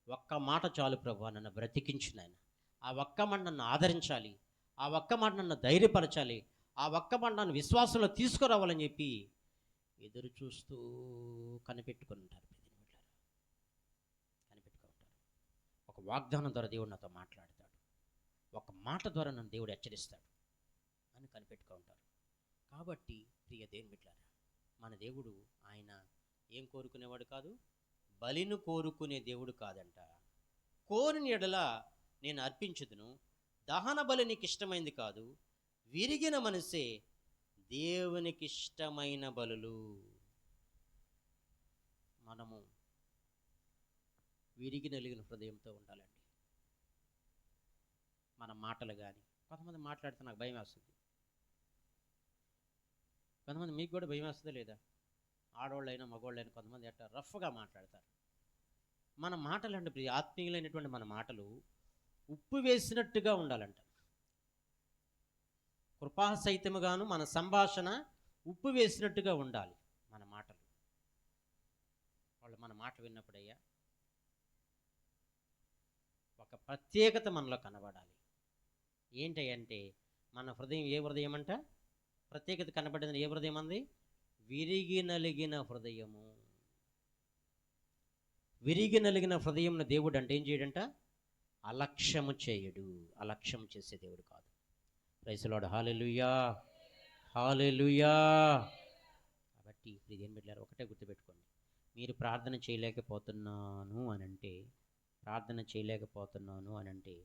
ఒక్క మాట చాలు ప్రభు నన్ను బ్రతికించిన ఆయన, ఆ ఒక్క మాట నన్ను ఆదరించాలి, ఆ ఒక్క మాట నన్ను ధైర్యపరచాలి, ఆ ఒక్క మాట నన్ను విశ్వాసంలో తీసుకురావాలని చెప్పి ఎదురు చూస్తూ కనిపెట్టుకుని ఉంటారు. కనిపెట్టుకుంటారు. ఒక వాగ్దానం ద్వారా దేవుడు నాతో మాట్లాడతాడు, ఒక మాట ద్వారా నన్ను దేవుడు హెచ్చరిస్తాడు అని కనిపెట్టుకుంటారు. కాబట్టి ప్రియ దేవుని బిడ్డలారా, మన దేవుడు ఆయన ఏం కోరుకునేవాడు కాదు, బలిను కోరుకునే దేవుడు కాదంట. కోరిన ఎడల నేను అర్పించుదును, దహన బలి నీకు ఇష్టమైంది కాదు, విరిగిన మనసే దేవునికి ఇష్టమైన బలులు. మనము విరిగి నలిగిన హృదయంతో ఉండాలండి. మన మాటలు కానీ, కొంతమంది మాట్లాడితే నాకు భయం వేస్తుంది. కొంతమంది మీకు కూడా భయం వేస్తుందా లేదా? ఆడవాళ్ళైనా మగవాళ్ళైనా కొంతమంది ఎట్లా రఫ్గా మాట్లాడతారు. మన మాటలు అంటే ఆత్మీయులైనటువంటి మన మాటలు ఉప్పు వేసినట్టుగా ఉండాలంట. కృపాసహితముగాను మన సంభాషణ ఉప్పు వేసినట్టుగా ఉండాలి మన మాటలు. వాళ్ళు మన మాట విన్నప్పుడయ్యా ఒక ప్రత్యేకత మనలో కనబడాలి. ఏంటంటే మన హృదయం ఏ హృదయం అంట? ప్రత్యేకత కనబడింది ఏ హృదయం అంది? విరిగి నలిగిన హృదయము. విరిగి నలిగిన హృదయంను దేవుడు అంటే ఏం చేయడంట? అలక్ష్యము చేయడు. అలక్ష్యం చేసే దేవుడు కాదు. Praise the lord. Hallelujah, hallelujah. కాబట్టి ఇప్పుడు ఇదేం పెట్టారు? ఒకటే గుర్తుపెట్టుకోండి, మీరు ప్రార్థన చేయలేకపోతున్నాను అని అంటే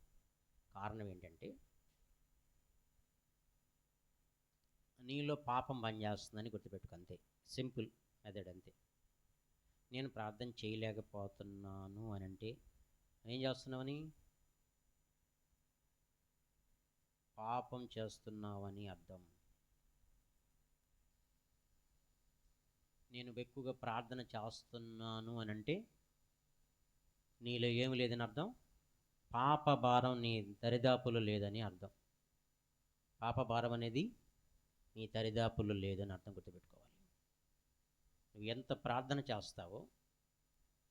కారణం ఏంటంటే నీలో పాపం పనిచేస్తుందని గుర్తుపెట్టుకో, అంతే. సింపుల్ మెథడ్, అంతే. నేను ప్రార్థన చేయలేకపోతున్నాను అని అంటే ఏం చేస్తున్నావని? పాపం చేస్తున్నావని అర్థం. నేను ఎక్కువగా ప్రార్థన చేస్తున్నాను అని అంటే నీలో ఏమి లేదని అర్థం, పాప భారం నీ దరిదాపులు లేదని అర్థం. పాప భారం అనేది నీ దరిదాపులు లేదని అర్థం, గుర్తుపెట్టుకోవాలి. నువ్వు ఎంత ప్రార్థన చేస్తావో,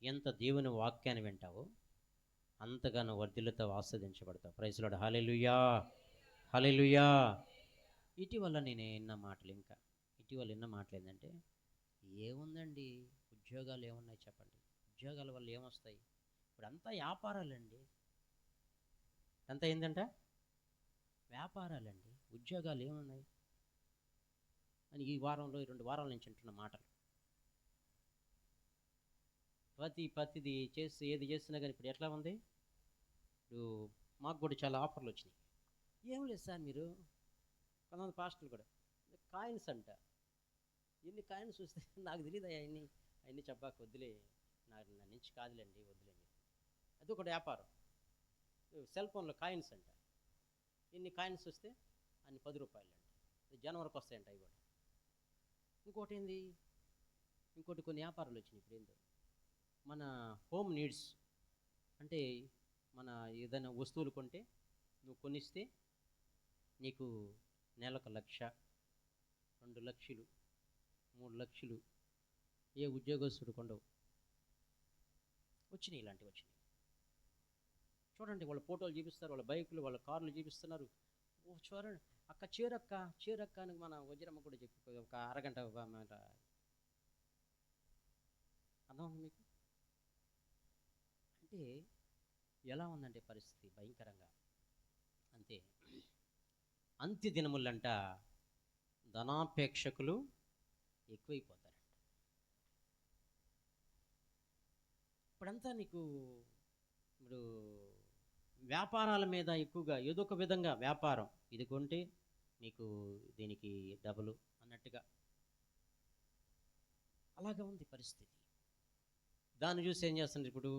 ఎంత దేవుని వాక్యాన్ని వింటావో అంతగా నువ్వు వర్ధిల్లుతావు, ఆస్వాదించబడతావు. Praise the lord. Hallelujah, hallelujah. ఇటీవల విన్న మాటలు ఏంటంటే, ఏముందండి ఉద్యోగాలు ఏమున్నాయి చెప్పండి, ఉద్యోగాల వల్ల ఏమొస్తాయి, ఇప్పుడు అంతా వ్యాపారాలండి, అంతా ఏంటంట? వ్యాపారాలండి, ఉద్యోగాలు ఏమున్నాయి అని ఈ 2 వారాల నుంచి అంటున్న మాటలు. ప్రతిదీ ఏది చేసినా కానీ ఇప్పుడు ఎట్లా ఉంది? ఇప్పుడు మాకు కూడా చాలా ఆఫర్లు వచ్చినాయి. ఏం లేదు సార్, మీరు కొంతమంది పాస్టర్లు కూడా కాయిన్స్ అంట, ఎన్ని కాయిన్స్ చూస్తే నాకు తెలియదు అవన్నీ చెప్పాక వద్దులే, నా నుంచి కాదులేండి, వద్దులేండి. అది ఒకటి వ్యాపారం. సెల్ ఫోన్లో కాయిన్స్ అంట, ఎన్ని కాయిన్స్ వస్తే అన్ని 10 రూపాయలు అంట, జనవరికి వస్తాయంట అవి కూడా. ఇంకోటి కొన్ని వ్యాపారాలు వచ్చినాయి ఇప్పుడు. ఏంటో మన హోమ్ నీడ్స్ అంటే మన ఏదైనా వస్తువులు కొంటే, నువ్వు కొనిస్తే నీకు నెలకు 1,00,000, 2,00,000, 3,00,000 ఏ ఉద్యోగస్తుడు కొండవు వచ్చినాయి, ఇలాంటివి వచ్చినాయి. చూడండి, వాళ్ళ ఫోటోలు చూపిస్తారు, వాళ్ళ బైకులు, వాళ్ళ కార్లు చూపిస్తున్నారు. ఓ చూడండి అక్క, చేరక్క అని మన వజ్రమ్మ కూడా చెప్పి ఒక అరగంట మాట అర్థం మీకు. అంటే ఎలా ఉందంటే పరిస్థితి భయంకరంగా. అంతే, అంత్య దినములంట ధనాపేక్షకులు ఎక్కువైపోతారంట. ఇప్పుడంతా నీకు ఇప్పుడు వ్యాపారాల మీద ఎక్కువగా ఏదో ఒక విధంగా వ్యాపారం, ఇది కొంటే నీకు దీనికి డబుల్ అన్నట్టుగా అలాగా ఉంది పరిస్థితి. దాన్ని చూసి ఏం చేస్తుంది ఇప్పుడు,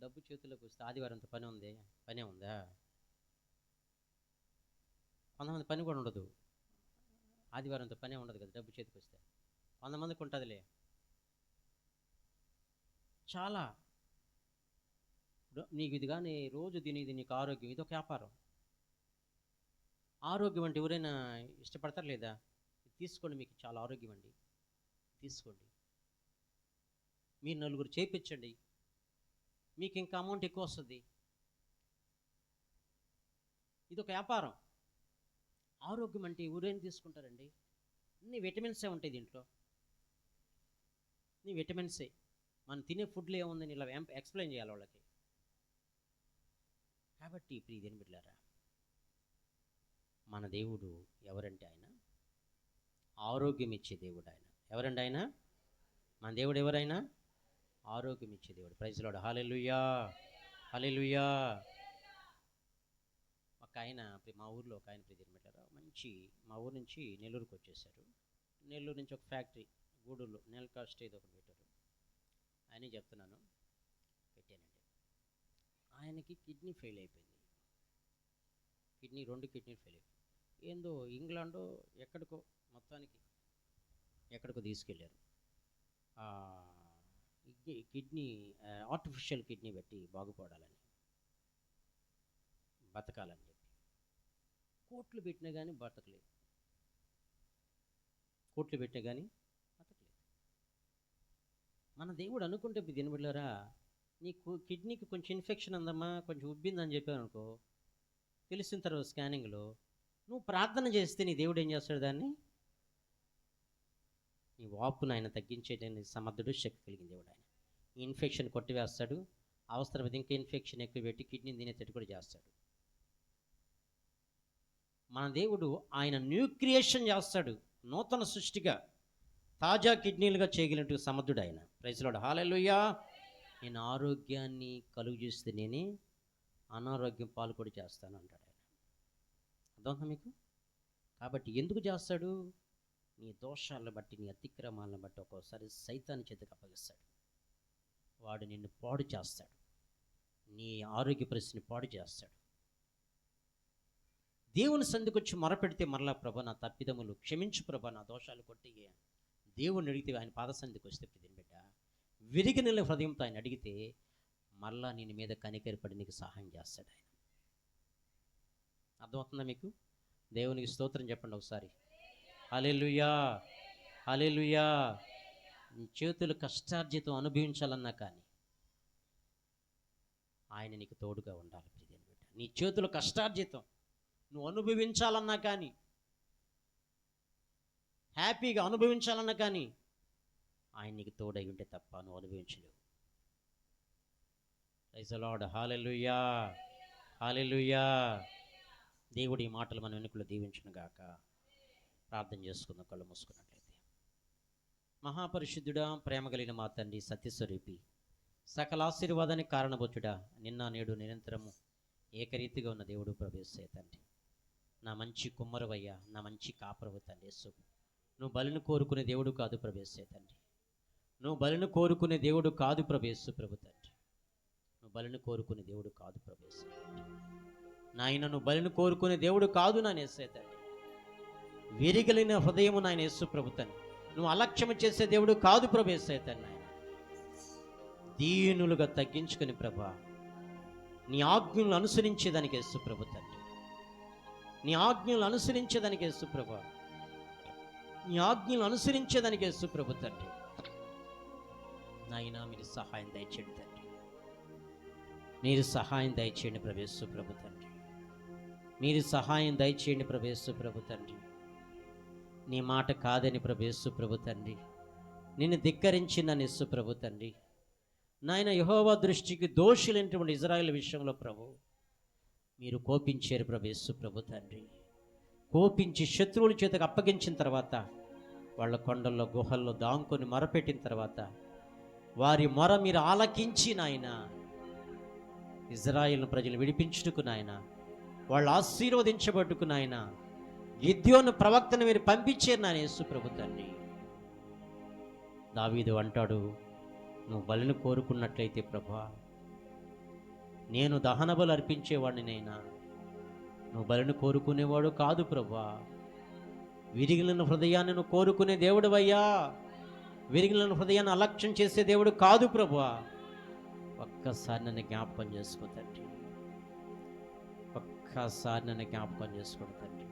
డబ్బు చేతుల్లోకి వస్తే ఆదివారంతో పనే ఉందా? కొంతమంది పని కూడా ఉండదు, ఆదివారంతో పనే ఉండదు కదా డబ్బు చేతికి వస్తే. కొంతమందికి ఉంటుందిలే. చాలా నీకు ఇది కానీ రోజు తినేది నీకు ఆరోగ్యం, ఇది ఒక వ్యాపారం. ఆరోగ్యం అంటే ఎవరైనా ఇష్టపడతారు లేదా? తీసుకోండి, మీకు చాలా ఆరోగ్యం అండి, తీసుకోండి. మీరు నలుగురు చేయించండి, మీకు ఇంకా అమౌంట్ ఎక్కువ వస్తుంది. ఇది ఒక వ్యాపారం. ఆరోగ్యం అంటే ఎవరైనా తీసుకుంటారండి. అన్ని విటమిన్సే ఉంటాయి దీంట్లో, నీ విటమిన్సే. మనం తినే ఫుడ్లో ఏముందని ఇలా ఎక్స్ప్లెయిన్ చేయాలి వాళ్ళకి. కాబట్టి ప్రియదేని బిడ్డలారా, మన దేవుడు ఎవరంటే ఆయన ఆరోగ్యం ఇచ్చే దేవుడు. ఆయన ఎవరండి? ఆయన మన దేవుడు ఎవరైనా ఆరోగ్యం ఇచ్చే దేవుడు. ప్రైజ్ లార్డ్, హల్లెలూయా, హల్లెలూయా. ఒక ఆయన మా ఊర్లో ఒక ఆయన ప్రియదేని బిడ్డలారా, మా ఊరు నుంచి నెల్లూరుకి వచ్చేసారు. నెల్లూరు నుంచి ఒక ఫ్యాక్టరీ గూడూరులో నెలకా స్టేజ్ ఒకటి పెట్టారు. ఆయనే చెప్తున్నాను, పెట్టానండి. ఆయనకి కిడ్నీ ఫెయిల్ అయిపోయింది. రెండు కిడ్నీలు ఫెయిల్ అయిపోయింది. ఏందో ఇంగ్లాండో ఎక్కడికో మొత్తానికి ఎక్కడికో తీసుకెళ్ళారు. కిడ్నీ ఆర్టిఫిషియల్ కిడ్నీ పెట్టి బాగుపడాలని, బతకాలని చెప్పి కోట్లు పెట్టినా కానీ బతకలేదు. మన దేవుడు అనుకుంటే దినబిళ్ళరా, నీకు కిడ్నీకి కొంచెం ఇన్ఫెక్షన్ ఉందమ్మా, కొంచెం ఉబ్బిందని చెప్పాను అనుకో, తెలిసిన తర్వాత స్కానింగ్లో నువ్వు ప్రార్థన చేస్తే నీ దేవుడు ఏం చేస్తాడు? దాన్ని నీ వాపును ఆయన తగ్గించేటని సమర్థుడు, శక్తి కలిగిన దేవుడు. ఆయన ఈ ఇన్ఫెక్షన్ కొట్టివేస్తాడు. అవసరమైతే ఇంకా ఇన్ఫెక్షన్ ఎక్కువ పెట్టి కిడ్నీని తినేటట్టు కూడా చేస్తాడు. మన దేవుడు ఆయన న్యూ క్రియేషన్ చేస్తాడు, నూతన సృష్టిగా తాజా కిడ్నీలుగా చేయగలిగినట్టు సమర్థుడు ఆయన. ప్రైజ్ లార్డ్, హల్లెలూయా. నేను ఆరోగ్యాన్ని కలుగు చేస్తే నేనే అనారోగ్యం పాలు కూడా చేస్తాను అంటాడు ఆయన. అర్థమవుతుందా మీకు? కాబట్టి ఎందుకు చేస్తాడు? నీ దోషాలను బట్టి, నీ అతిక్రమాలను బట్టి ఒక్కోసారి సైతాన్ని చేతికి అప్పగిస్తాడు. వాడు నిన్ను పాడు చేస్తాడు, నీ ఆరోగ్య పరిస్థితిని పాడు చేస్తాడు. దేవుని సందుకొచ్చి మొరపెడితే మరలా, ప్రభా నా తప్పిదములు క్షమించు ప్రభా, నా దోషాలు కొట్టి దేవుని అడిగితే, ఆయన పాద సంధికి వస్తే ప్రతి బిడ్డ విరిగిన హృదయంతో ఆయన అడిగితే మరలా నేను మీద కనికరిపడి నీకు సహాయం చేస్తాడు ఆయన. అర్థమవుతుందా మీకు? దేవునికి స్తోత్రం చెప్పండి ఒకసారి. హల్లెలూయా, హల్లెలూయా. నీ చేతులు కష్టార్జితం అనుభవించాలన్నా కానీ ఆయన నీకు తోడుగా ఉండాలి ప్రియమైన బిడ్డ. నీ చేతులు కష్టార్జితం నువ్వు అనుభవించాలన్నా కానీ, హ్యాపీగా అనుభవించాలన్నా కానీ ఆయన నీకు తోడై ఉంటే తప్ప నువ్వు అనుభవించలేవు. ప్రైజ్ ది లార్డ్, హల్లెలూయా, హల్లెలూయా. దేవుడి మాటలు మన వెనుకలో దీవించును గాక. ప్రార్థన చేసుకుందాం కళ్ళు మూసుకున్నట్లయితే. మహాపరిశుద్ధుడా, ప్రేమ కలిగిన మా తండ్రి, సత్యస్వరూపి, సకల ఆశీర్వాదానికి కారణభూతుడా, నిన్న నేడు నిరంతరము ఏకరీతిగా ఉన్న దేవుడు ప్రభేసే తండ్రి, నా మంచి కుమ్మరవయ్యా, నా మంచి కాపరవు తండ్రి. నువ్వు బలిని కోరుకునే దేవుడు కాదు ప్రభేసే తండ్రి, నువ్వు బలిని కోరుకునే దేవుడు కాదు ప్రభేసు ప్రభు తండ్రి, నువ్వు బలిని కోరుకునే దేవుడు కాదు ప్రభేసే తండ్రి. నాయన నువ్వు బలిని కోరుకునే దేవుడు కాదు నా యేసే తండ్రి. విరిగలిన హృదయము నాయన యేసు ప్రభు తండ్రి, నువ్వు అలక్ష్యం చేసే దేవుడు కాదు ప్రభేసే తండ్రి. నాయన దీనులుగా తగ్గించుకుని ప్రభా నీ ఆజ్ఞలను అనుసరించేదానికి యేసు ప్రభు తండ్రి, నీ ఆజ్ఞలు అనుసరించేదానికి యేసు ప్రభు, నీ ఆజ్ఞలు అనుసరించేదానికి యేసు ప్రభు తండ్రి. నాయనా మీరు సహాయం దయచేయండి తండ్రి, మీరు సహాయం దయచేయండి ప్రభు యేసు ప్రభు తండ్రి, మీరు సహాయం దయచేయండి ప్రభు యేసు ప్రభు తండ్రి. నీ మాట కాదని ప్రభు యేసు ప్రభు తండ్రి, నిన్ను ధిక్కరించిందని యేసు ప్రభు తండ్రి. నాయన యెహోవా దృష్టికి దోషులైనటువంటి ఇజ్రాయేల్ విషయంలో ప్రభు మీరు కోపించారు ప్రభు యేసు ప్రభు తండ్రి. కోపించి శత్రువుల చేతకు అప్పగించిన తర్వాత వాళ్ళ కొండల్లో గుహల్లో దాంకొని మొరపెట్టిన తర్వాత వారి మొర మీరు ఆలకించి నాయన ఇజ్రాయేల్ ప్రజలు విడిపించుటకు నాయన, వాళ్ళు ఆశీర్వదించబట్టుకు నాయన గిద్యోను ప్రవక్తను మీరు పంపించారు నాయన యేసు ప్రభు తండ్రి. దావీదు అంటాడు, నువ్వు బలిని కోరుకున్నట్లయితే ప్రభా, నేను దహన బలు అర్పించేవాడిని నైనా, నువ్వు బలిని కోరుకునేవాడు కాదు ప్రభా. విరిగిన హృదయాన్ని నువ్వు కోరుకునే దేవుడు అయ్యా, విరిగిన హృదయాన్ని అలక్ష్యం చేసే దేవుడు కాదు ప్రభా. ఒక్కసారి నన్ను జ్ఞాపకం చేసుకో తండ్రి, ఒక్కసారి నన్ను జ్ఞాపకం చేసుకోండి తండ్రి,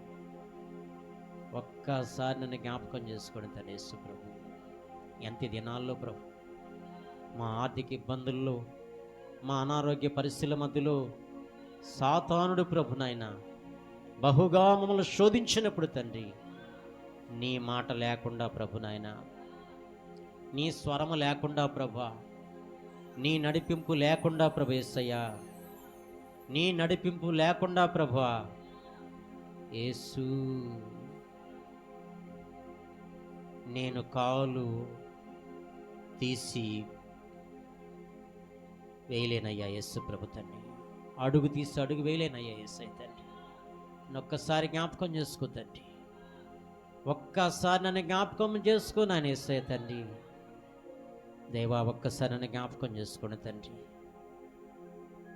ఒక్కసారి నన్ను జ్ఞాపకం చేసుకోండి తండ్రి యేసు ప్రభు. ఎంత దినాల్లో ప్రభు మా ఆర్థిక ఇబ్బందుల్లో, మా అనారోగ్య పరిస్థితుల మధ్యలో సాతానుడు ప్రభు నాయన బహుగా మమ్మల్ని శోధించినప్పుడు తండ్రి, నీ మాట లేకుండా ప్రభు నాయన, నీ స్వరము లేకుండా ప్రభా, నీ నడిపింపు లేకుండా ప్రభు యేసయ్యా, నీ నడిపింపు లేకుండా ప్రభా యేసు, నేను కాలు తీసి వేయలేనయ్యా యేసు ప్రభు తండ్రి, అడుగు తీసి అడుగు వేయలేనయ్యా యేసయ్య తండ్రి. ఒక్కసారి జ్ఞాపకం చేసుకో తండ్రి, ఒక్కసారి నన్ను జ్ఞాపకం చేసుకో నాయన యేసయ్య తండ్రి. దేవా ఒక్కసారి నన్ను జ్ఞాపకం చేసుకోండి తండ్రి.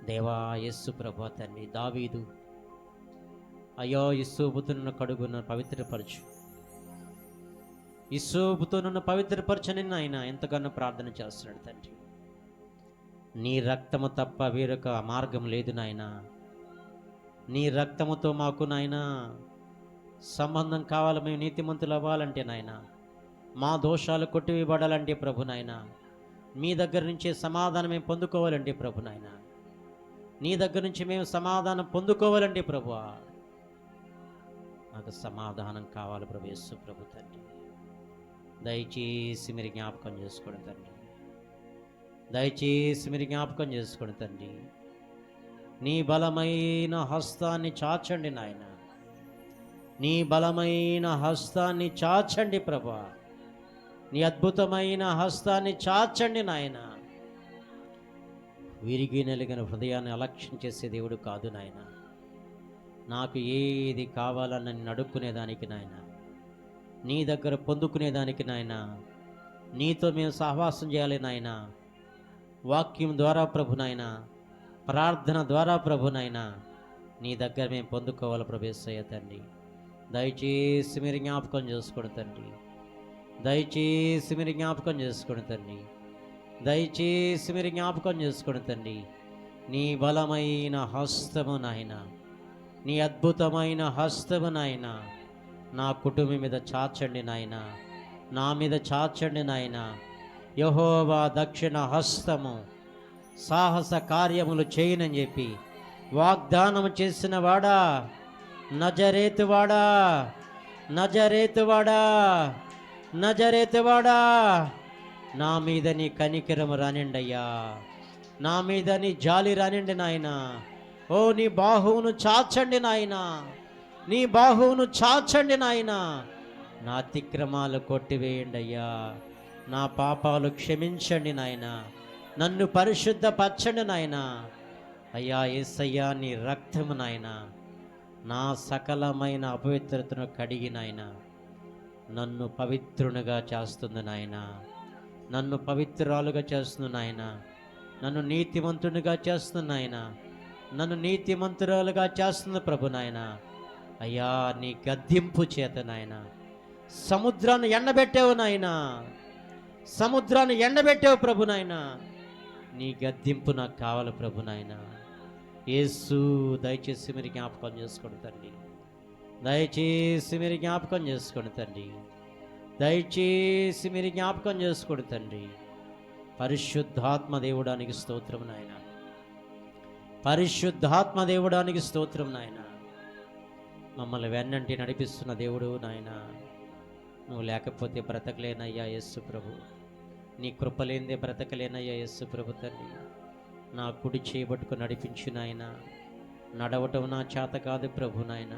దేవా యేసు ప్రభు తండ్రి, దావీదు అయ్యో ఇస్సోబుతో నన్ను కడుగు, నన్ను పవిత్రపరచు, ఇస్సోబుతో నన్ను పవిత్రపరచని ఆయన ఎంతగానో ప్రార్థన చేస్తున్నాడు తండ్రి. నీ రక్తము తప్ప వేరొక మార్గం లేదు నాయన, నీ రక్తముతో మాకు నాయన సంబంధం కావాలి. మేము నీతిమంతులు అవ్వాలంటే నాయన, మా దోషాలు కొట్టివేయబడాలంటే ప్రభు నాయన, మీ దగ్గర నుంచే సమాధానం మేము పొందుకోవాలంటే ప్రభు నాయన, నీ దగ్గర నుంచి మేము సమాధానం పొందుకోవాలంటే ప్రభు, నాకు సమాధానం కావాలి ప్రభు యేసు ప్రభు తండ్రి. దయచేసి మీరు జ్ఞాపకం చేసుకోండి తండ్రి, దయచేసి మీరు జ్ఞాపకం చేసుకోండి తండ్రి. నీ బలమైన హస్తాన్ని చాచండి నాయన, నీ బలమైన హస్తాన్ని చాచండి ప్రభా, నీ అద్భుతమైన హస్తాన్ని చాచండి నాయన. విరిగి నలిగిన హృదయాన్ని అలక్ష్యం చేసే దేవుడు కాదు నాయన. నాకు ఏది కావాలని నన్ను అడుక్కునేదానికి నాయన, నీ దగ్గర పొందుకునేదానికి నాయన, నీతో మేము సహవాసం చేయాలి నాయన. వాక్యం ద్వారా ప్రభు నాయన, ప్రార్థన ద్వారా ప్రభు నాయన, నీ దగ్గర మేము పొందుకోవాలి ప్రభు యేసయ్య తండ్రి. దయచేసి మీరు జ్ఞాపకం చేసుకోండి తండ్రి, దయచేసి మీరు జ్ఞాపకం చేసుకోండి తండ్రి, దయచేసి మీరు జ్ఞాపకం చేసుకోండి తండ్రి. నీ బలమైన హస్తము నాయన, నీ అద్భుతమైన హస్తము నాయన నా కుటుంబం మీద చాచండి నాయన, నా మీద చాచండి నాయన. యెహోవా దక్షిణ హస్తము సాహస కార్యములు చేయనని చెప్పి వాగ్దానం చేసిన వాడా, నజరేతువాడా, నజరేతువాడా, నజరేతువాడా, నా మీద నీ కనికరము రానిండి అయ్యా, నా మీద నీ జాలి రానిండి నాయన. ఓ నీ బాహువును చాచండి నాయన, నీ బాహువును చాచండి నాయన. నా అతిక్రమాలు కొట్టివేయండి అయ్యా, నా పాపాలు క్షమించండి నాయన, నన్ను పరిశుద్ధపరచండి నాయన. అయ్యా యేసయ్యా, నీ రక్తము నాయన నా సకలమైన అపవిత్రతను కడిగి నాయన నన్ను పవిత్రునిగా చేస్తుంది నాయన, నన్ను పవిత్రాలుగా చేస్తుంది నాయన, నన్ను నీతిమంతునిగా చేస్తుంది నాయన, నన్ను నీతిమంతురాలుగా చేస్తుంది ప్రభు నాయన. అయ్యా నీ గద్దింపు చేత నాయన సముద్రాన్ని ఎండబెట్టావు నాయన, సముద్రాన్ని ఎండబెట్టావు ప్రభు నాయన. నీ గద్దింపు నాకు కావాలి ప్రభు నాయన. యేసు దయచేసి మీరు జ్ఞాపకం చేసుకోండి తండ్రి, దయచేసి మీరు జ్ఞాపకం చేసుకోండి తండ్రి. దయచేసి మీరు జ్ఞాపకం చేసుకోండి తండ్రి. పరిశుద్ధాత్మ దేవుడానికి స్తోత్రం నాయన. పరిశుద్ధాత్మ దేవుడానికి స్తోత్రం నాయన. మమ్మల్ని వెన్నంటి నడిపిస్తున్న దేవుడు నాయన. నువ్వు లేకపోతే బ్రతకలేనయ్యా యేసు ప్రభు. నీ కృపలేందే బ్రతకలేనయ్యా యేసు ప్రభు తండ్రి. నా కుడి చేయబట్టుకు నడిపించు నాయన. నడవటం నా చేత కాదు ప్రభు నాయన.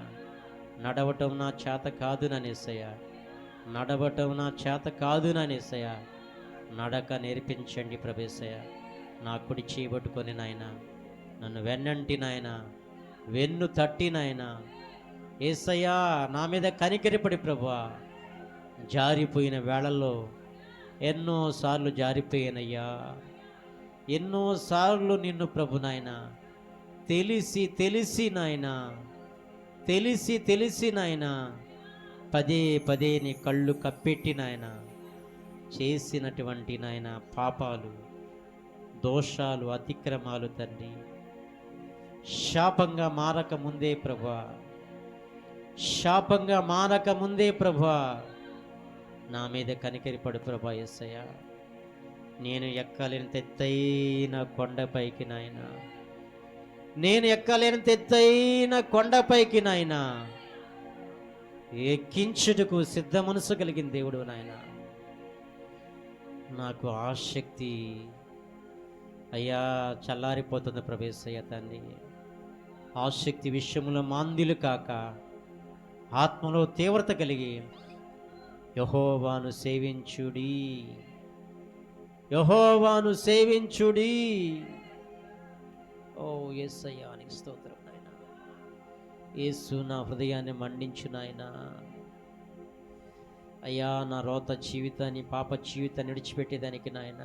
నడవటం నా చేత కాదు ననేసయ్య. నడవటం నా చేత కాదు ననేసయ్య. నడక నేర్పించండి ప్రభేసయ్య. నా కుడి చేయబట్టుకొని నాయన నన్ను వెన్నంటి నాయన, వెన్ను తట్టి నాయన యేసయ్యా నా మీద కనికరిపడి ప్రభువా. జారిపోయిన వేళల్లో ఎన్నోసార్లు జారిపోయానయ్యా. ఎన్నోసార్లు నిన్ను ప్రభు నాయన తెలిసి తెలిసి నాయన, తెలిసి తెలిసి నాయన పదే పదే నీ కళ్ళు కప్పెట్టి నాయన చేసినటువంటి నాయన పాపాలు, దోషాలు, అతిక్రమాలు తండ్రి శాపంగా మారక ముందే ప్రభువా, శాపంగా మారక ముందే ప్రభువా నా మీద కనికరిపడు ప్రభా యేసయ్య. నేను ఎక్కలేని ఎత్తైన కొండపైకి నాయన, నేను ఎక్కలేని ఎత్తైన కొండపైకి నాయన ఎక్కించుటకు సిద్ధ మనసు కలిగిన దేవుడు నాయన. నాకు ఆసక్తి అయ్యా చల్లారిపోతుంది ప్రభేసయ్య తండ్రి. ఆసక్తి విషయంలో మాంద్యులు కాక ఆత్మలో తీవ్రత కలిగి యెహోవాను సేవించుడి, యెహోవాను సేవించుడి. ఓ యేసయ్యా నీకు స్తోత్రం నాయన. యేసు నా హృదయాన్ని మండించు నాయన. అయ్యా నా రోత జీవితాన్ని, పాప జీవితాన్ని విడిచిపెట్టేదానికి నాయన.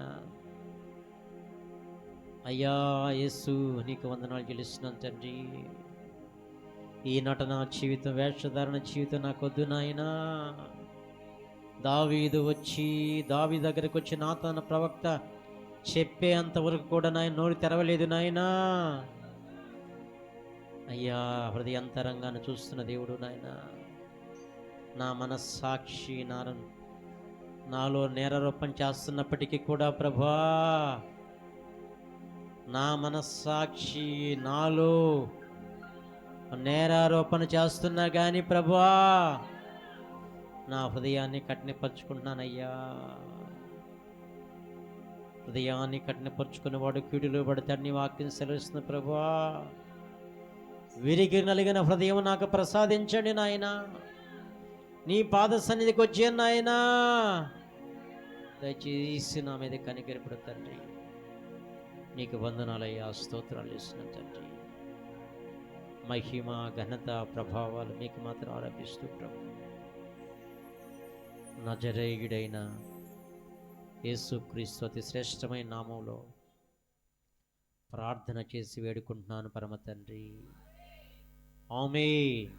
అయ్యా యేసు నీకు వందనాలు చెల్లిస్తున్నాను తండ్రి. ఈ నటన జీవితం, వేషధారణ జీవితం నాకొద్దు నాయనా. దావీదు దగ్గరకు వచ్చి నాతాను ప్రవక్త చెప్పే అంతవరకు కూడా నాయన నోరు తెరవలేదు నాయనా. అయ్యా హృదయంతరంగాను చూస్తున్న దేవుడు నాయన. నా మనస్సాక్షి నాలో నేరారోపణ చేస్తున్నప్పటికీ కూడా ప్రభా, నా మనస్సాక్షి నాలో నేరారోపణ చేస్తున్నా కానీ ప్రభువా నా హృదయాన్ని కఠినపరుచుకుంటున్నానయ్యా. హృదయాన్ని కఠినపరుచుకున్న వాడు కీడులో పడతాడు నీ వాక్యం సెలవిస్తున్న ప్రభువా. విరిగి నలిగిన హృదయం నాకు ప్రసాదించండి నాయన. నీ పాద సన్నిధికి వచ్చాను నాయన. దయచేసి నా మీద కనికరిపడు తండ్రి. నీకు వందనాలయ్యా, స్తోత్రాలు ఇస్తున్నాను తండ్రి. మహిమ, ఘనత, ప్రభావాలు మీకు మాత్రం ఆరోపిస్తూ ప్రభు నజరేయుడైన యేసుక్రీస్తు అతి శ్రేష్టమైన నామంలో ప్రార్థన చేసి వేడుకుంటున్నాను పరమ తండ్రి. ఆమేన్.